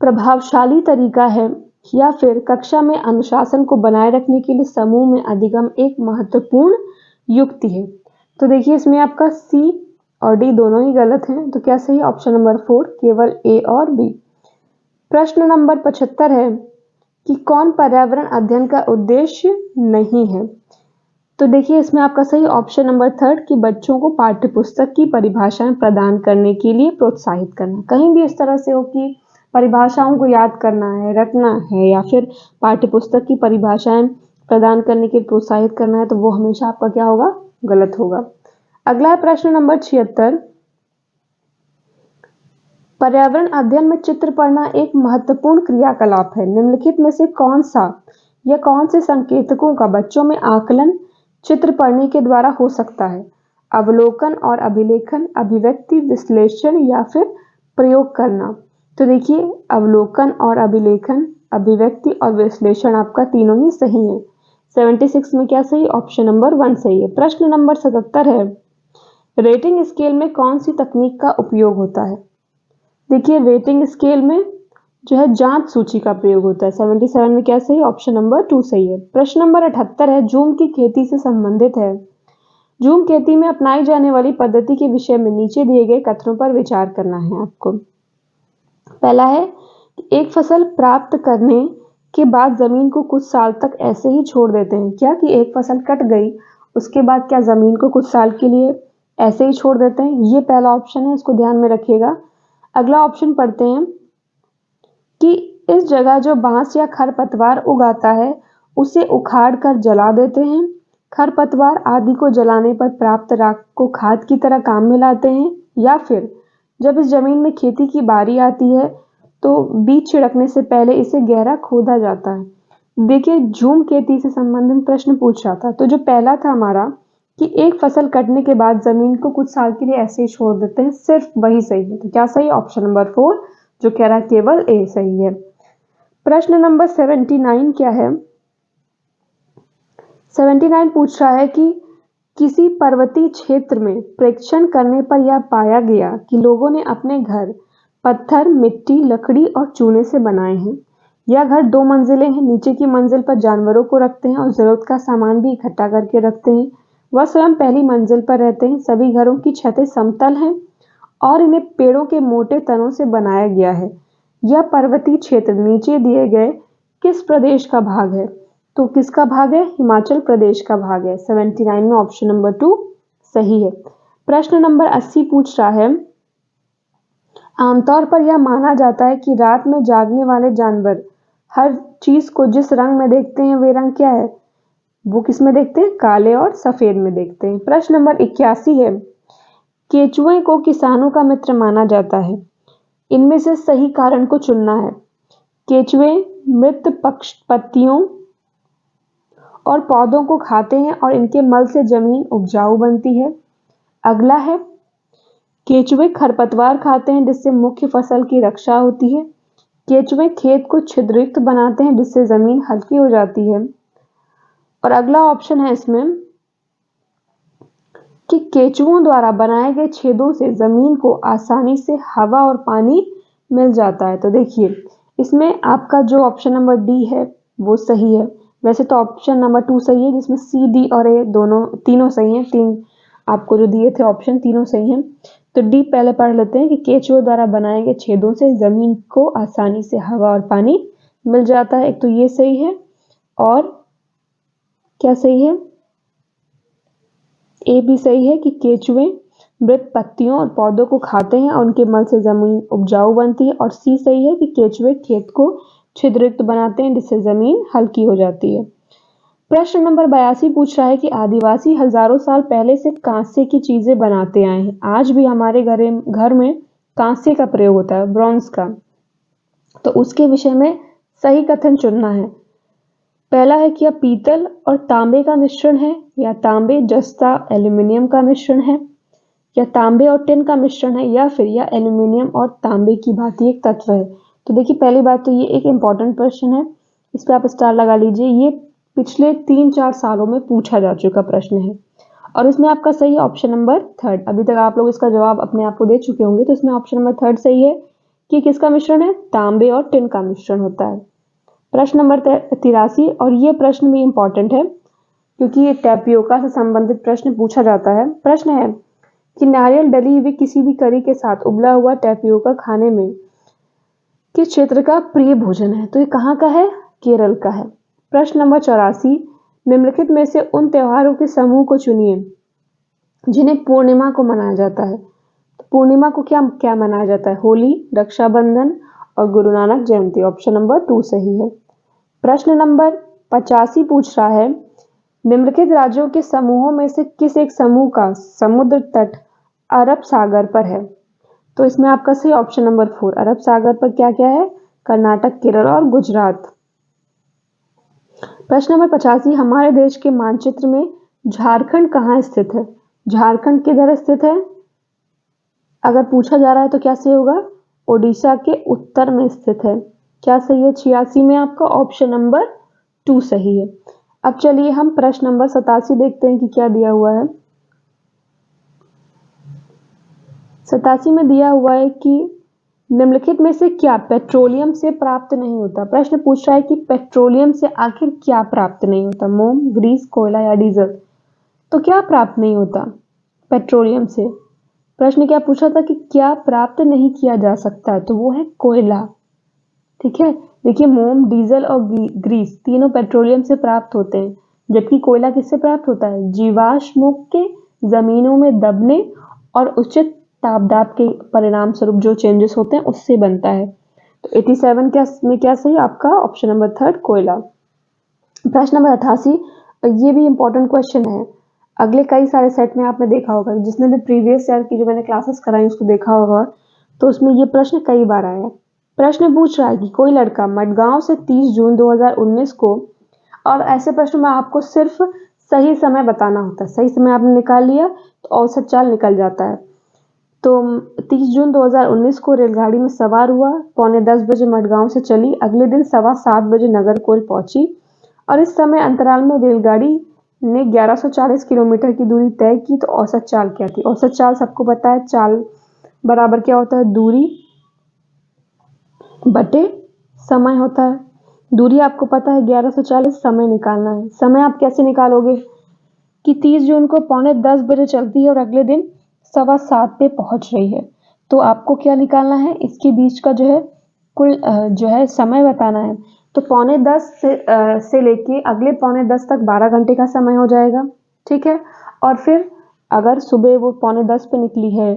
प्रभावशाली तरीका है। या फिर कक्षा में अनुशासन को बनाए रखने के लिए समूह में अधिगम एक महत्वपूर्ण युक्ति है। तो देखिए इसमें आपका सी और डी दोनों ही गलत हैं, तो क्या सही? ऑप्शन नंबर 4 केवल ए और बी। प्रश्न नंबर 75 है कि कौन पर्यावरण अध्ययन का उद्देश्य नहीं है? तो देखिए इसमें आपका सही ऑप्शन नंबर 3 कि बच्चों को पाठ्य पुस्तक की परिभाषाएं प्रदान करने के लिए प्रोत्साहित करना। कहीं भी इस तरह से हो कि परिभाषाओं को याद करना है, रटना है, या फिर पाठ्य पुस्तक की परिभाषाएं प्रदान करने के लिए प्रोत्साहित करना है, तो वो हमेशा आपका क्या होगा? गलत होगा। अगला है प्रश्न नंबर 76। पर्यावरण अध्ययन में चित्र पढ़ना एक महत्वपूर्ण क्रियाकलाप है। निम्नलिखित में से कौन सा या कौन से संकेतकों का बच्चों में आकलन चित्र पढ़ने के द्वारा हो सकता है? अवलोकन और अभिलेखन, अभिव्यक्ति, विश्लेषण या फिर प्रयोग करना। तो देखिए अवलोकन और अभिलेखन, अभिव्यक्ति और विश्लेषण आपका तीनों ही सही है। 76 में क्या सही? ऑप्शन नंबर 1 सही है। प्रश्न नंबर 77 है रेटिंग स्केल में कौन सी तकनीक का उपयोग होता है? देखिए रेटिंग स्केल में जो है जांच सूची का प्रयोग होता है। 77 में क्या सही? ऑप्शन नंबर 2 सही है। प्रश्न नंबर 78 है जूम की खेती से संबंधित है। जूम खेती में अपनाई जाने वाली पद्धति के विषय में नीचे दिए गए कथनों पर विचार करना है आपको। पहला है कि एक फसल प्राप्त करने के बाद जमीन को कुछ साल तक ऐसे ही छोड़ देते हैं। क्या कि एक फसल कट गई उसके बाद क्या जमीन को कुछ साल के लिए ऐसे ही छोड़ देते हैं? ये पहला ऑप्शन है, इसको ध्यान में रखिएगा। अगला ऑप्शन पढ़ते हैं कि इस जगह जो बांस या खरपतवार उगाता है उसे उखाड़ कर जला देते हैं। खरपतवार आदि को जलाने पर प्राप्त राख को खाद की तरह काम में लाते हैं। या फिर जब इस जमीन में खेती की बारी आती है तो बीज छिड़कने से पहले इसे गहरा खोदा जाता है। देखिए झूम खेती से संबंधित प्रश्न पूछ रहा था, तो जो पहला था हमारा कि एक फसल कटने के बाद जमीन को कुछ साल के लिए ऐसे ही छोड़ देते हैं, सिर्फ वही सही है। तो क्या सही? ऑप्शन नंबर 4 जो कह रहा है केवल ए सही है। प्रश्न नंबर 79 क्या है? 79 पूछ रहा है कि किसी पर्वतीय क्षेत्र में प्रेक्षण करने पर यह पाया गया कि लोगों ने अपने घर पत्थर, मिट्टी, लकड़ी और चूने से बनाए हैं। यह घर 2 मंजिलें हैं। नीचे की मंजिल पर जानवरों को रखते हैं और जरूरत का सामान भी इकट्ठा करके रखते हैं। वह स्वयं पहली मंजिल पर रहते हैं। सभी घरों की छतें समतल हैं और इन्हें पेड़ों के मोटे तनों से बनाया गया है। यह पर्वतीय क्षेत्र नीचे दिए गए किस प्रदेश का भाग है? तो किसका भाग है? हिमाचल प्रदेश का भाग है। 79 में ऑप्शन नंबर 2 सही है। प्रश्न नंबर 80 पूछ रहा है, आमतौर पर यह माना जाता है कि रात में जागने वाले जानवर हर चीज को जिस रंग में देखते हैं वे रंग क्या है? वो किस में देखते हैं? काले और सफेद में देखते हैं। प्रश्न नंबर 81 है, केचुए को किसानों का मित्र माना जाता है। इनमें से सही कारण को चुनना है। केचुए मृत पत्तियों और पौधों को खाते हैं और इनके मल से जमीन उपजाऊ बनती है। अगला है, केचुए खरपतवार खाते हैं जिससे मुख्य फसल की रक्षा होती है। केचुए खेत को छिद्रयुक्त बनाते हैं जिससे जमीन हल्की हो जाती है। और अगला ऑप्शन है इसमें कि केचुओं द्वारा बनाए गए छेदों से जमीन को आसानी से हवा और पानी मिल जाता है। तो देखिए इसमें आपका जो ऑप्शन नंबर डी है वो सही है। वैसे तो ऑप्शन नंबर 2 सही है जिसमें सी, डी और ए तीनों सही हैं। 3 आपको जो दिए थे ऑप्शन तीनों सही हैं। तो डी पहले पढ़ लेते हैं कि केचुओं द्वारा बनाए गए छेदों से जमीन को आसानी से हवा और पानी मिल जाता है। एक तो ये सही है और क्या सही है? ए भी सही है कि केचुए मृत पत्तियों और पौधों को खाते हैं और उनके मल से जमीन उपजाऊ बनती है। और सी सही है कि केचुए खेत को छिद्रयुक्त बनाते हैं जिससे जमीन हल्की हो जाती है। प्रश्न नंबर 82 पूछ रहा है कि आदिवासी हजारों साल पहले से कांसे की चीजें बनाते आए हैं। आज भी हमारे घर में कांसे का प्रयोग होता है, ब्रॉन्ज का। तो उसके विषय में सही कथन चुनना है। पहला है कि यह पीतल और तांबे का मिश्रण है, या तांबे, जस्ता, एल्यूमिनियम का मिश्रण है, या तांबे और टिन का मिश्रण है, या फिर यह एल्यूमिनियम और तांबे की भांति एक तत्व है। तो देखिए पहली बात तो ये एक इम्पॉर्टेंट प्रश्न है, इस पर आप स्टार लगा लीजिए। ये पिछले 3-4 सालों में पूछा जा चुका प्रश्न है और इसमें आपका सही ऑप्शन नंबर 3। अभी तक आप लोग इसका जवाब अपने आप को दे चुके होंगे। तो इसमें ऑप्शन नंबर 3 सही है कि किसका मिश्रण है? तांबे और टिन का मिश्रण होता है। प्रश्न नंबर 83, और ये प्रश्न भी इम्पॉर्टेंट है क्योंकि ये टैपियोका से संबंधित प्रश्न पूछा जाता है। प्रश्न है कि नारियल डली हुई किसी भी करी के साथ उबला हुआ टैपियोका खाने में किस क्षेत्र का प्रिय भोजन है? तो ये कहाँ का है? केरल का है। प्रश्न नंबर 84, निम्नलिखित में से उन त्योहारों के समूह को चुनिए जिन्हें पूर्णिमा को मनाया जाता है। तो पूर्णिमा को क्या क्या मनाया जाता है? होली, रक्षाबंधन और गुरु नानक जयंती। ऑप्शन नंबर 2 सही है। प्रश्न नंबर 85 पूछ रहा है, निम्नलिखित राज्यों के समूहों में से किस एक समूह का समुद्र तट अरब सागर पर है? तो इसमें आपका सही ऑप्शन नंबर 4, अरब सागर पर क्या क्या है? कर्नाटक, केरल और गुजरात। प्रश्न नंबर 85, हमारे देश के मानचित्र में झारखंड कहाँ स्थित है? झारखंड किधर स्थित है अगर पूछा जा रहा है तो क्या सही होगा? ओडिशा के उत्तर में स्थित है। क्या सही है? 86 में आपका ऑप्शन नंबर 2 सही है। अब चलिए हम प्रश्न नंबर 87 देखते हैं कि क्या दिया हुआ है। 87 में दिया हुआ है कि निम्नलिखित में से क्या पेट्रोलियम से प्राप्त नहीं होता? प्रश्न पूछ रहा है कि पेट्रोलियम से आखिर क्या प्राप्त नहीं होता? मोम, ग्रीस, कोयला या डीजल। तो क्या प्राप्त नहीं होता पेट्रोलियम से? प्रश्न क्या पूछा था कि क्या प्राप्त नहीं किया जा सकता? तो वो है कोयला। ठीक है, देखिए मोम, डीजल और ग्रीस तीनों पेट्रोलियम से प्राप्त होते हैं, जबकि कोयला किससे प्राप्त होता है? जीवाश्मों के जमीनों में दबने और उचित तापदाब के परिणाम स्वरूप जो चेंजेस होते हैं उससे बनता है। तो 87 में क्या सही? आपका ऑप्शन नंबर 3 कोयला। प्रश्न नंबर 88, ये भी इंपॉर्टेंट क्वेश्चन है। अगले कई सारे सेट में आपने देखा होगा, जिसने भी प्रीवियस ईयर की जो मैंने क्लासेस कराई उसको देखा होगा, तो उसमें ये प्रश्न कई बार आया है। प्रश्न पूछ रहा है कि कोई लड़का मडगांव से 30 जून 2019 को, और ऐसे प्रश्न में आपको सिर्फ सही समय बताना होता है। सही समय आपने निकाल लिया तो औसत चाल निकल जाता है। तो 30 जून 2019 को रेलगाड़ी में सवार हुआ, 9:45 बजे मडगांव से चली, अगले दिन 7:15 बजे नगरकोइल पहुंची और इस समय अंतराल में रेलगाड़ी ने 1140 किलोमीटर की दूरी तय की। तो औसत चाल क्या थी? औसत चाल सबको पता है, चाल बराबर क्या होता है? दूरी बटे समय होता है। दूरी आपको पता है 1140, समय निकालना है। समय आप कैसे निकालोगे कि 30 जून को 9:45 बजे चलती है और अगले दिन 7:15 पे पहुंच रही है। तो आपको क्या निकालना है, इसके बीच का जो है कुल जो है समय बताना है। तो 9:45 से लेके अगले 9:45 तक 12 घंटे का समय हो जाएगा, ठीक है। और फिर अगर सुबह वो 9:45 पे निकली है,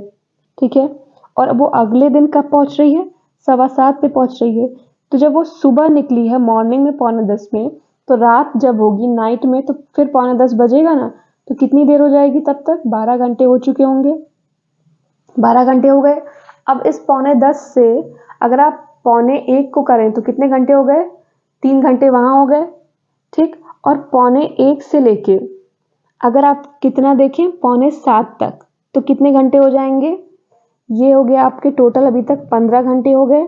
ठीक है, और वो अगले दिन कब पहुंच रही है, 7:15 पे पहुंच रही है। तो जब वो सुबह निकली है मॉर्निंग में 9:45 में, तो रात जब होगी नाइट में तो फिर 9:45 बजेगा ना, तो कितनी देर हो जाएगी तब तक, 12 घंटे हो चुके होंगे। 12 घंटे हो गए। अब इस 9:45 से अगर आप 12:45 को करें तो कितने घंटे हो गए, 3 घंटे वहां हो गए, ठीक। और 9:45 से लेके अगर आप कितना देखें 6:45 तक, तो कितने घंटे हो जाएंगे, ये हो गया आपके टोटल अभी तक 15 घंटे हो गए।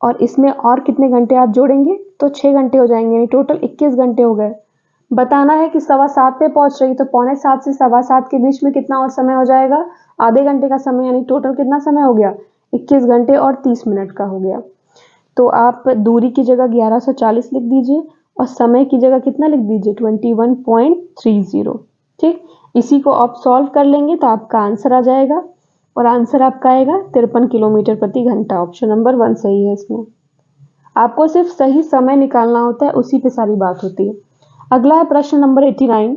और इसमें और कितने घंटे आप जोड़ेंगे तो 6 घंटे हो जाएंगे, यानी टोटल 21 घंटे हो गए। बताना है कि 7:15 पे पहुंच रही, तो 6:45 से 7:15 के बीच में कितना और समय हो जाएगा, आधे घंटे का समय, यानी टोटल कितना समय हो गया, 21 घंटे और 30 मिनट का हो गया। तो आप दूरी की जगह 1140 लिख दीजिए और समय की जगह कितना लिख दीजिए, 21.30, ठीक। इसी को आप सॉल्व कर लेंगे तो आपका आंसर आ जाएगा, और आंसर आपका आएगा 53 किलोमीटर प्रति घंटा। ऑप्शन नंबर 1 सही है इसमें। आपको सिर्फ सही समय निकालना होता है, उसी पे सारी बात होती है। अगला है प्रश्न नंबर 89।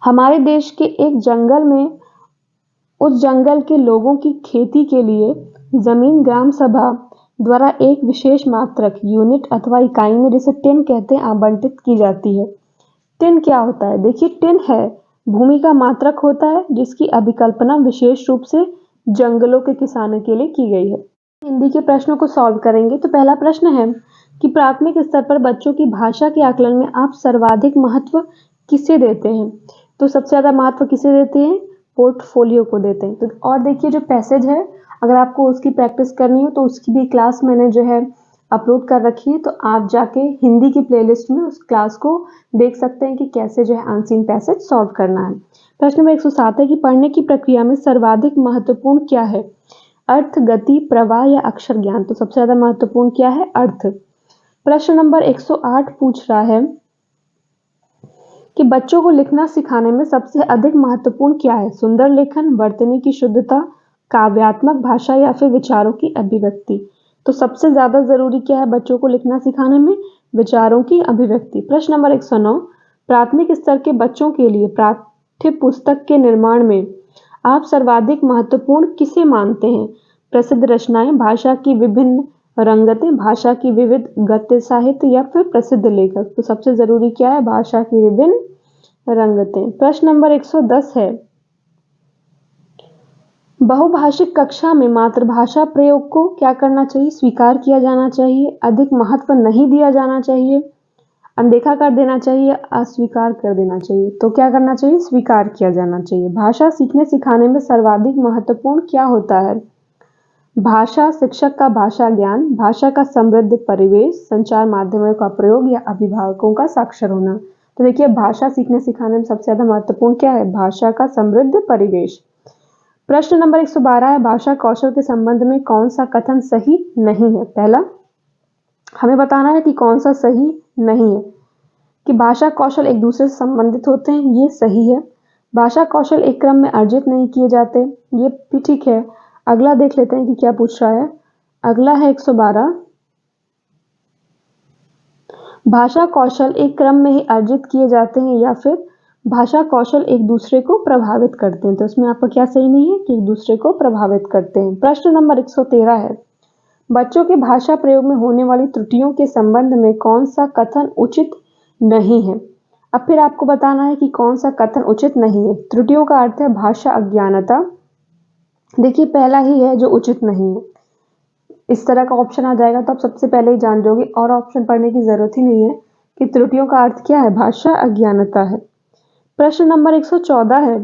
हमारे देश के एक जंगल में उस जंगल के लोगों की खेती के लिए जमीन ग्राम सभा द्वारा एक विशेष मात्रक यूनिट अथवा इकाई में, जिसे टिन कहते हैं, आवंटित की जाती है। टिन क्या होता है, देखिए टिन है भूमि का मात्रक होता है जिसकी अभिकल्पना विशेष रूप से जंगलों के किसानों के लिए की गई है। हिंदी के प्रश्नों को सॉल्व करेंगे। तो पहला प्रश्न है कि प्राथमिक स्तर पर बच्चों की भाषा के आकलन में आप सर्वाधिक महत्व किसे देते हैं। तो सबसे ज्यादा महत्व किसे देते हैं, पोर्टफोलियो को देते हैं। तो और देखिए जो पैसेज है, अगर आपको उसकी प्रैक्टिस करनी हो तो उसकी भी क्लास मैंने जो है अपलोड कर रखी है, तो आप जाके हिंदी की प्लेलिस्ट में उस क्लास को देख सकते हैं कि कैसे जो है अनसीन पैसेज सॉल्व करना है। प्रश्न नंबर 107 है कि पढ़ने की प्रक्रिया में सर्वाधिक महत्वपूर्ण क्या है, अर्थ, गति, प्रवाह या अक्षर ज्ञान। तो सबसे ज्यादा महत्वपूर्ण क्या है, अर्थ। प्रश्न नंबर 108 पूछ रहा है कि बच्चों को लिखना सिखाने में सबसे अधिक महत्वपूर्ण क्या है, सुंदर लेखन, वर्तनी की शुद्धता, काव्यात्मक भाषा या फिर विचारों की अभिव्यक्ति। तो सबसे ज्यादा जरूरी क्या है बच्चों को लिखना सिखाने में, विचारों की अभिव्यक्ति। प्रश्न नंबर 109, प्राथमिक स्तर के बच्चों के लिए पाठ्य पुस्तक के निर्माण में आप सर्वाधिक महत्वपूर्ण किसे मानते हैं, प्रसिद्ध रचनाएं, भाषा की विभिन्न रंगतें, भाषा की विविध गद्य साहित्य या फिर प्रसिद्ध लेखक। तो सबसे जरूरी क्या है, भाषा की विभिन्न रंगतें। प्रश्न नंबर 110 है, बहुभाषिक कक्षा में मातृभाषा प्रयोग को क्या करना चाहिए, स्वीकार किया जाना चाहिए, अधिक महत्व नहीं दिया जाना चाहिए, अनदेखा कर देना चाहिए, अस्वीकार कर देना चाहिए। तो क्या करना चाहिए, स्वीकार किया जाना चाहिए। भाषा सीखने सिखाने में सर्वाधिक महत्वपूर्ण क्या होता है, भाषा शिक्षक का भाषा ज्ञान, भाषा का समृद्ध परिवेश, संचार माध्यमों का प्रयोग या अभिभावकों का साक्षर होना। तो देखिए भाषा सीखने सिखाने में सबसे ज्यादा महत्वपूर्ण क्या है, भाषा का समृद्ध परिवेश। प्रश्न नंबर 112 है, भाषा कौशल के संबंध में कौन सा कथन सही नहीं है। पहला हमें बताना है कि कौन सा सही नहीं है, कि भाषा कौशल एक दूसरे से संबंधित होते हैं, ये सही है। भाषा कौशल एक क्रम में अर्जित नहीं किए जाते, ये भी ठीक है। अगला देख लेते हैं कि क्या पूछ रहा है। अगला है 112, भाषा कौशल एक क्रम में ही अर्जित किए जाते हैं या फिर भाषा कौशल एक दूसरे को प्रभावित करते हैं। तो इसमें आपका क्या सही नहीं है कि एक दूसरे को प्रभावित करते हैं। प्रश्न नंबर 113 है, बच्चों के भाषा प्रयोग में होने वाली त्रुटियों के संबंध में कौन सा कथन उचित नहीं है। अब फिर आपको बताना है कि कौन सा कथन उचित नहीं है। त्रुटियों का अर्थ है भाषा अज्ञानता, देखिए पहला ही है जो उचित नहीं है। इस तरह का ऑप्शन आ जाएगा तो आप सबसे पहले ही जान जाओगे, और ऑप्शन पढ़ने की जरूरत ही नहीं है कि त्रुटियों का अर्थ क्या है, भाषा अज्ञानता है। प्रश्न नंबर 114 है,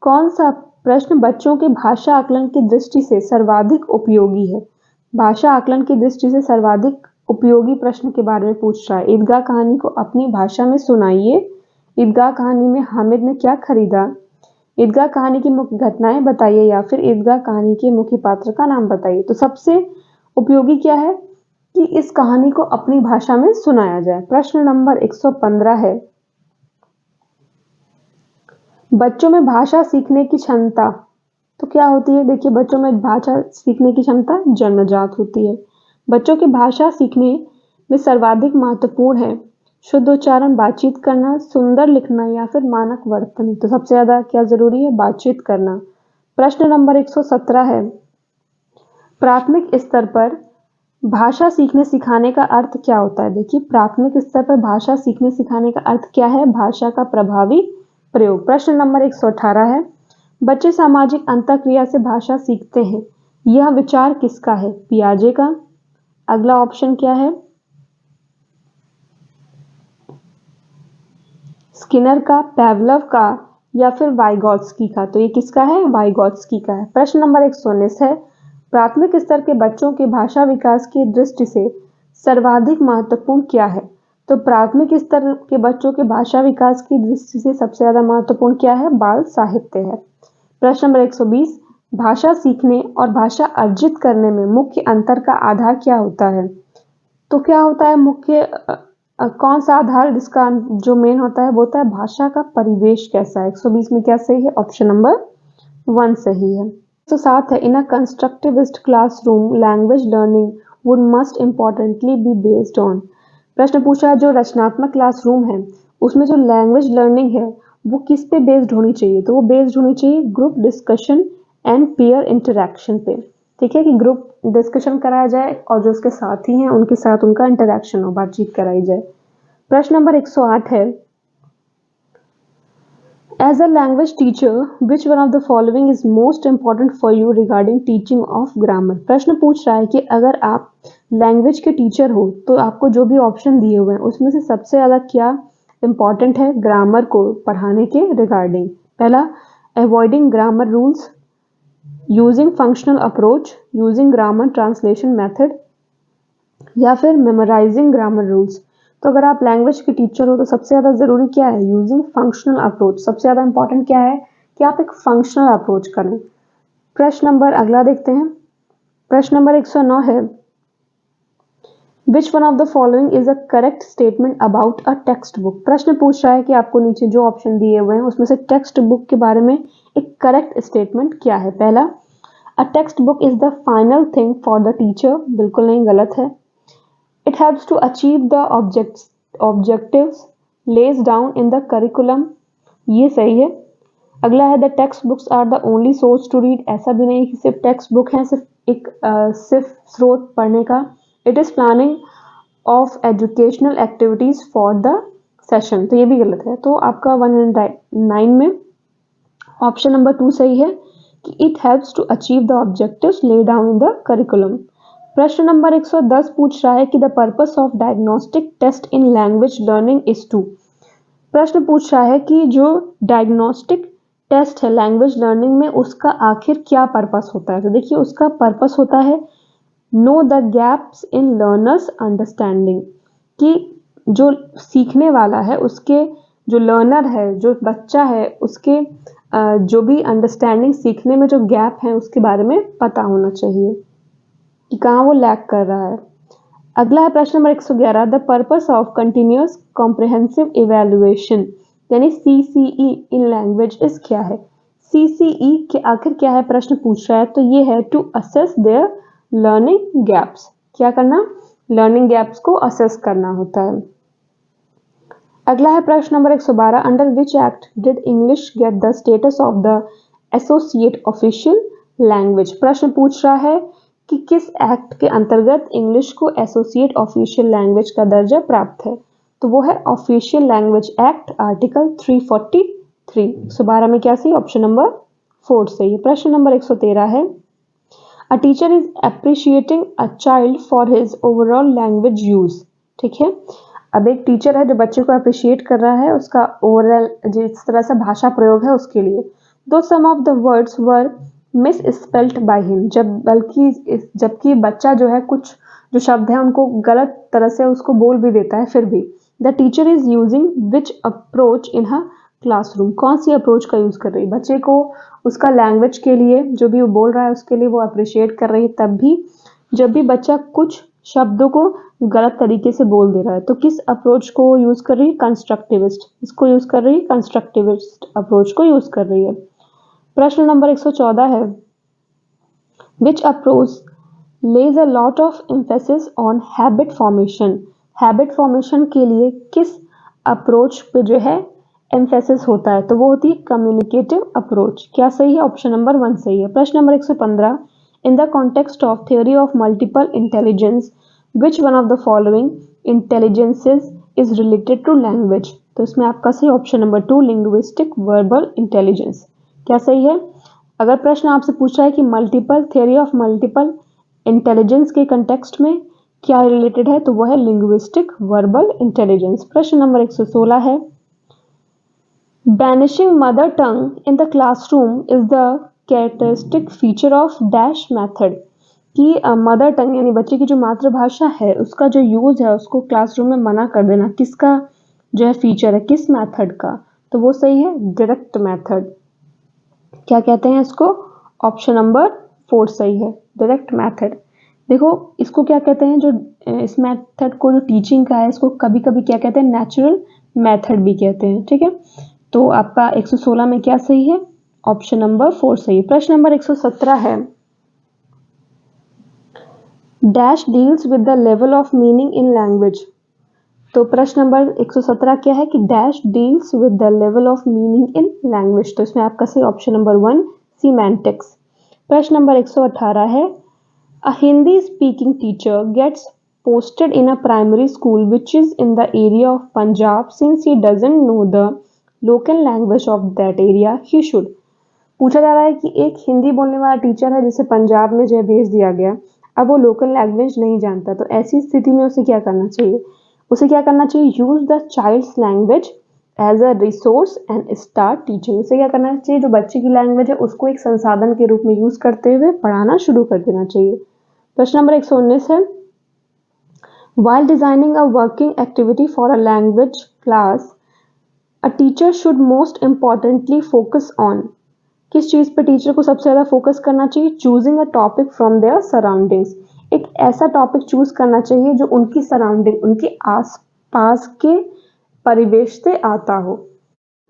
कौन सा प्रश्न बच्चों के भाषा आकलन की दृष्टि से सर्वाधिक उपयोगी है। भाषा आकलन की दृष्टि से सर्वाधिक उपयोगी प्रश्न के बारे में पूछ रहा है। ईदगाह कहानी को अपनी भाषा में सुनाइए, ईदगाह कहानी में हामिद ने क्या खरीदा, ईदगाह कहानी की मुख्य घटनाएं बताइए, या फिर ईदगाह कहानी के मुख्य पात्र का नाम बताइए। तो सबसे उपयोगी क्या है कि इस कहानी को अपनी भाषा में सुनाया जाए। प्रश्न नंबर 115 है, बच्चों में भाषा सीखने की क्षमता तो क्या होती है? देखिए, बच्चों में भाषा सीखने की क्षमता जन्मजात होती है। बच्चों की भाषा सीखने में सर्वाधिक महत्वपूर्ण है शुद्ध उच्चारण, बातचीत करना, सुंदर लिखना या फिर मानक वर्तन। तो सबसे ज्यादा क्या जरूरी है? बातचीत करना। प्रश्न नंबर 117 है, प्राथमिक स्तर पर भाषा सीखने सिखाने का अर्थ क्या होता है? देखिए, प्राथमिक स्तर पर भाषा सीखने सिखाने का अर्थ क्या है? भाषा का प्रभावी प्रयोग। प्रश्न नंबर 118 है, बच्चे सामाजिक अंतःक्रिया से भाषा सीखते हैं, यह विचार किसका है? पियाजे का। अगला ऑप्शन क्या है? स्किनर का, पैवलव का या फिर वाइगॉत्स्की का। तो ये किसका है? वाइगॉत्स्की का है। प्रश्न नंबर 119 है, प्राथमिक स्तर के बच्चों के भाषा विकास की दृष्टि से सर्वाधिक महत्वपूर्ण क्या है? तो प्राथमिक स्तर के बच्चों के भाषा विकास की दृष्टि से सबसे ज्यादा महत्वपूर्ण क्या है? बाल साहित्य है। प्रश्न नंबर 120, भाषा सीखने और भाषा अर्जित करने में मुख्य अंतर का आधार क्या होता है? तो क्या होता है मुख्य कौन सा आधार जिसका जो मेन होता है वो होता है भाषा का परिवेश कैसा है। 120 में क्या सही है? ऑप्शन नंबर 1 सही है। तो साथ है, in a constructivist classroom language learning would must importantly be based on. प्रश्न पूछा है, जो रचनात्मक क्लासरूम है उसमें जो लैंग्वेज लर्निंग है वो किस पे बेस्ड होनी चाहिए? तो वो बेस्ड होनी चाहिए group discussion and peer interaction पे। ठीक है, कि ग्रुप डिस्कशन कराया जाए और जो उसके साथी हैं उनके साथ उनका इंटरेक्शन हो, बातचीत कराई जाए। प्रश्न नंबर 108 है, as a language teacher which one of the following is most important for you regarding teaching of grammar. प्रश्न पूछ रहा है कि अगर आप लैंग्वेज के टीचर हो तो आपको जो भी ऑप्शन दिए हुए हैं उसमें से सबसे ज्यादा क्या इंपॉर्टेंट है ग्रामर को पढ़ाने के रिगार्डिंग? पहला, avoiding grammar rules, using functional approach, using grammar translation method या फिर मेमोराइजिंग ग्रामर रूल्स। तो अगर आप लैंग्वेज के टीचर हो तो सबसे ज़्यादा ज़रूरी क्या है? Using functional approach. सबसे ज़्यादा इंपॉर्टेंट क्या है कि आप एक फंक्शनल अप्रोच करें। प्रश्न नंबर अगला देखते हैं। प्रश्न नंबर 109 है, विच one of the following is a correct statement about a text book. प्रश्न पूछ रहा है कि आपको नीचे जो ऑप्शन दिए हुए हैं उसमें से टेक्स्ट बुक के बारे में एक करेक्ट स्टेटमेंट क्या है? पहला, a text book is the final thing for the teacher. बिल्कुल नहीं, गलत है। It helps to achieve the objectives lays down in the curriculum। ये सही है। अगला है, the textbooks are the only source to read। ऐसा भी नहीं कि सिर्फ टेक्स्ट बुक है, सिर्फ स्रोत पढ़ने का। It is planning of educational activities for the session। तो ये भी गलत है। तो आपका 109 में ऑप्शन नंबर 2 सही है कि it helps to achieve the objectives laid down in the curriculum। प्रश्न नंबर 110 पूछ रहा है कि the purpose of diagnostic test in language learning is to. प्रश्न पूछ रहा है कि जो डायग्नोस्टिक टेस्ट है लैंग्वेज लर्निंग में उसका आखिर क्या पर्पस होता है? तो देखिए, उसका पर्पस होता है know the gaps in learners understanding, कि जो सीखने वाला है उसके जो लर्नर है, जो बच्चा है, उसके जो भी अंडरस्टैंडिंग सीखने में जो गैप है उसके बारे में पता होना चाहिए कि कहाँ वो लैक कर रहा है। अगला है प्रश्न number 111, the purpose of continuous comprehensive evaluation यानी CCE इन लैंग्वेज इज क्या है? CCE के आखिर क्या है प्रश्न पूछ रहा है? तो ये है to assess their learning gaps. क्या करना? लर्निंग गैप्स को असेस करना होता है। अगला है प्रश्न number 112, under which act did English get the status of the associate official language. प्रश्न पूछ रहा है कि किस एक्ट के अंतर्गत इंग्लिश को एसोसिएट ऑफिशियल लैंग्वेज का दर्जा प्राप्त है? तो वो है ऑफिशियल लैंग्वेज एक्ट आर्टिकल 343। 112 में क्या सही? ऑप्शन नंबर 4 सही। प्रश्न नंबर 113 है, a teacher is appreciating a child for his overall language use. ठीक है, अब एक टीचर है जो बच्चे को अप्रिशिएट कर रहा है उसका ओवरऑल जिस तरह से भाषा प्रयोग है उसके लिए। Though some of the words were misspelt by him, जबकि बच्चा जो है कुछ जो शब्द है उनको गलत तरह से उसको बोल भी देता है, फिर भी the teacher is using which approach in her classroom. कौन सी अप्रोच का यूज कर रही है? बच्चे को उसका लैंग्वेज के लिए जो भी वो बोल रहा है उसके लिए वो अप्रिशिएट कर रही है, तब भी जब भी बच्चा कुछ शब्दों को गलत तरीके से बोल दे रहा है तो किस अप्रोच को यूज कर रही है? कंस्ट्रक्टिविस्ट। इसको यूज कर रही है? कंस्ट्रक्टिविस्ट अप्रोच को यूज कर रही है। प्रश्न नंबर 114 है, which approach lays a lot of emphasis on habit formation। Habit formation के लिए किस अप्रोच पे जो है एम्फेसिस होता है? तो वो होती है कम्युनिकेटिव अप्रोच। क्या सही है? ऑप्शन नंबर 1 सही है। प्रश्न number 115, in the context of theory of multiple intelligence which one of the following intelligences is related to language? तो इसमें आपका सही option number 2 linguistic verbal intelligence. क्या सही है? अगर प्रश्न आपसे पूछा है कि multiple theory of multiple intelligence के कंटेक्स्ट में क्या रिलेटेड है, तो वह है लिंग्विस्टिक वर्बल इंटेलिजेंस। प्रश्न नंबर 116 है, banishing mother tongue in the classroom is the characteristic feature of dash method. कि मदर टंग यानी बच्चे की जो मातृभाषा है उसका जो यूज है उसको क्लासरूम में मना कर देना किसका जो है फीचर है, किस मेथड का? तो वो सही है डायरेक्ट मेथड। क्या कहते हैं इसको? ऑप्शन नंबर 4 सही है डायरेक्ट मेथड। देखो इसको क्या कहते हैं, जो इस मेथड को जो टीचिंग का है इसको कभी कभी क्या कहते हैं, नेचुरल मेथड भी कहते हैं। ठीक है, तो आपका 116 में क्या सही है? ऑप्शन नंबर 4 सही है। प्रश्न नंबर 117 है, dash deals with the level of meaning in language. तो प्रश्न नंबर 117 क्या है कि dash deals with the level of meaning in language. तो इसमें आपका सही ऑप्शन नंबर 1 सीमेंटिक्स। प्रश्न नंबर 118 है, a Hindi speaking teacher gets posted in a primary school which is in the area of Punjab since he doesn't know the local language of that area he should। पूछा जा रहा है कि एक हिंदी बोलने वाला टीचर है जिसे पंजाब में जो है भेज दिया गया, अब वो लोकल लैंग्वेज नहीं जानता, तो ऐसी स्थिति में उसे क्या करना चाहिए? उसे क्या करना चाहिए? Use the child's language as a resource and start teaching. उसे क्या करना चाहिए? जो बच्चे की लैंग्वेज है उसको एक संसाधन के रूप में यूज करते हुए पढ़ाना शुरू कर देना चाहिए। प्रश्न नंबर 119 है, while designing a working activity for a language class a teacher should most importantly focus on। किस चीज पे टीचर को सबसे ज्यादा फोकस करना चाहिए? Choosing a topic from there surroundings. एक ऐसा टॉपिक चूज करना चाहिए जो उनकी सराउंडिंग, उनके आसपास के परिवेश से आता हो।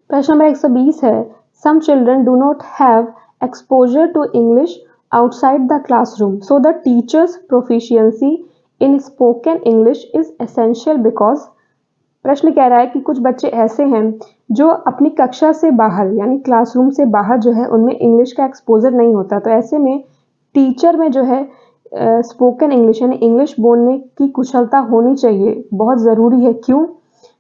प्रश्न नंबर 120 है, some children do not have exposure to English outside the classroom so the teacher's proficiency in spoken English is essential because। प्रश्न कह रहा है कि कुछ बच्चे ऐसे हैं जो अपनी कक्षा से बाहर यानी क्लासरूम से बाहर जो है उनमें इंग्लिश का एक्सपोजर नहीं होता, तो ऐसे में टीचर में जो है स्पोकन इंग्लिश यानी इंग्लिश बोलने की कुशलता होनी चाहिए, बहुत ज़रूरी है। क्यों?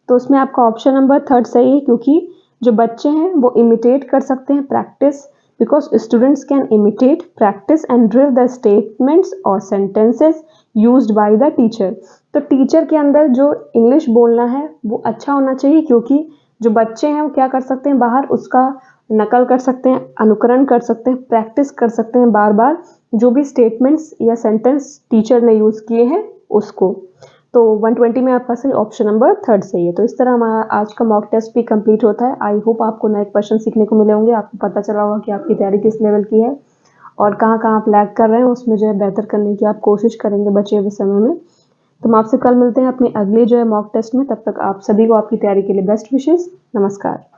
तो उसमें आपका ऑप्शन नंबर 3 सही है, क्योंकि जो बच्चे हैं वो इमिटेट कर सकते हैं practice, because students can imitate practice and drill the statements और sentences used by the teacher. तो टीचर के अंदर जो इंग्लिश बोलना है वो अच्छा होना चाहिए, क्योंकि जो बच्चे हैं वो क्या कर सकते हैं, बाहर उसका नकल कर सकते हैं, अनुकरण कर सकते हैं, प्रैक्टिस कर सकते हैं बार बार जो भी स्टेटमेंट्स या सेंटेंस टीचर ने यूज़ किए हैं उसको। तो 120 में आपका सही ऑप्शन नंबर 3 सही है। तो इस तरह हमारा आज का मॉक टेस्ट भी कंप्लीट होता है। आई होप आपको नए क्वेश्चन सीखने को मिले होंगे, आपको पता चला होगा कि आपकी तैयारी किस लेवल की है और कहाँ कहाँ आप लैग कर रहे हैं, उसमें जो है बेहतर करने की आप कोशिश करेंगे बचे हुए समय में। तो हम आपसे कल मिलते हैं अपने अगले जो है मॉक टेस्ट में। तब तक आप सभी को आपकी तैयारी के लिए बेस्ट विशेस। नमस्कार।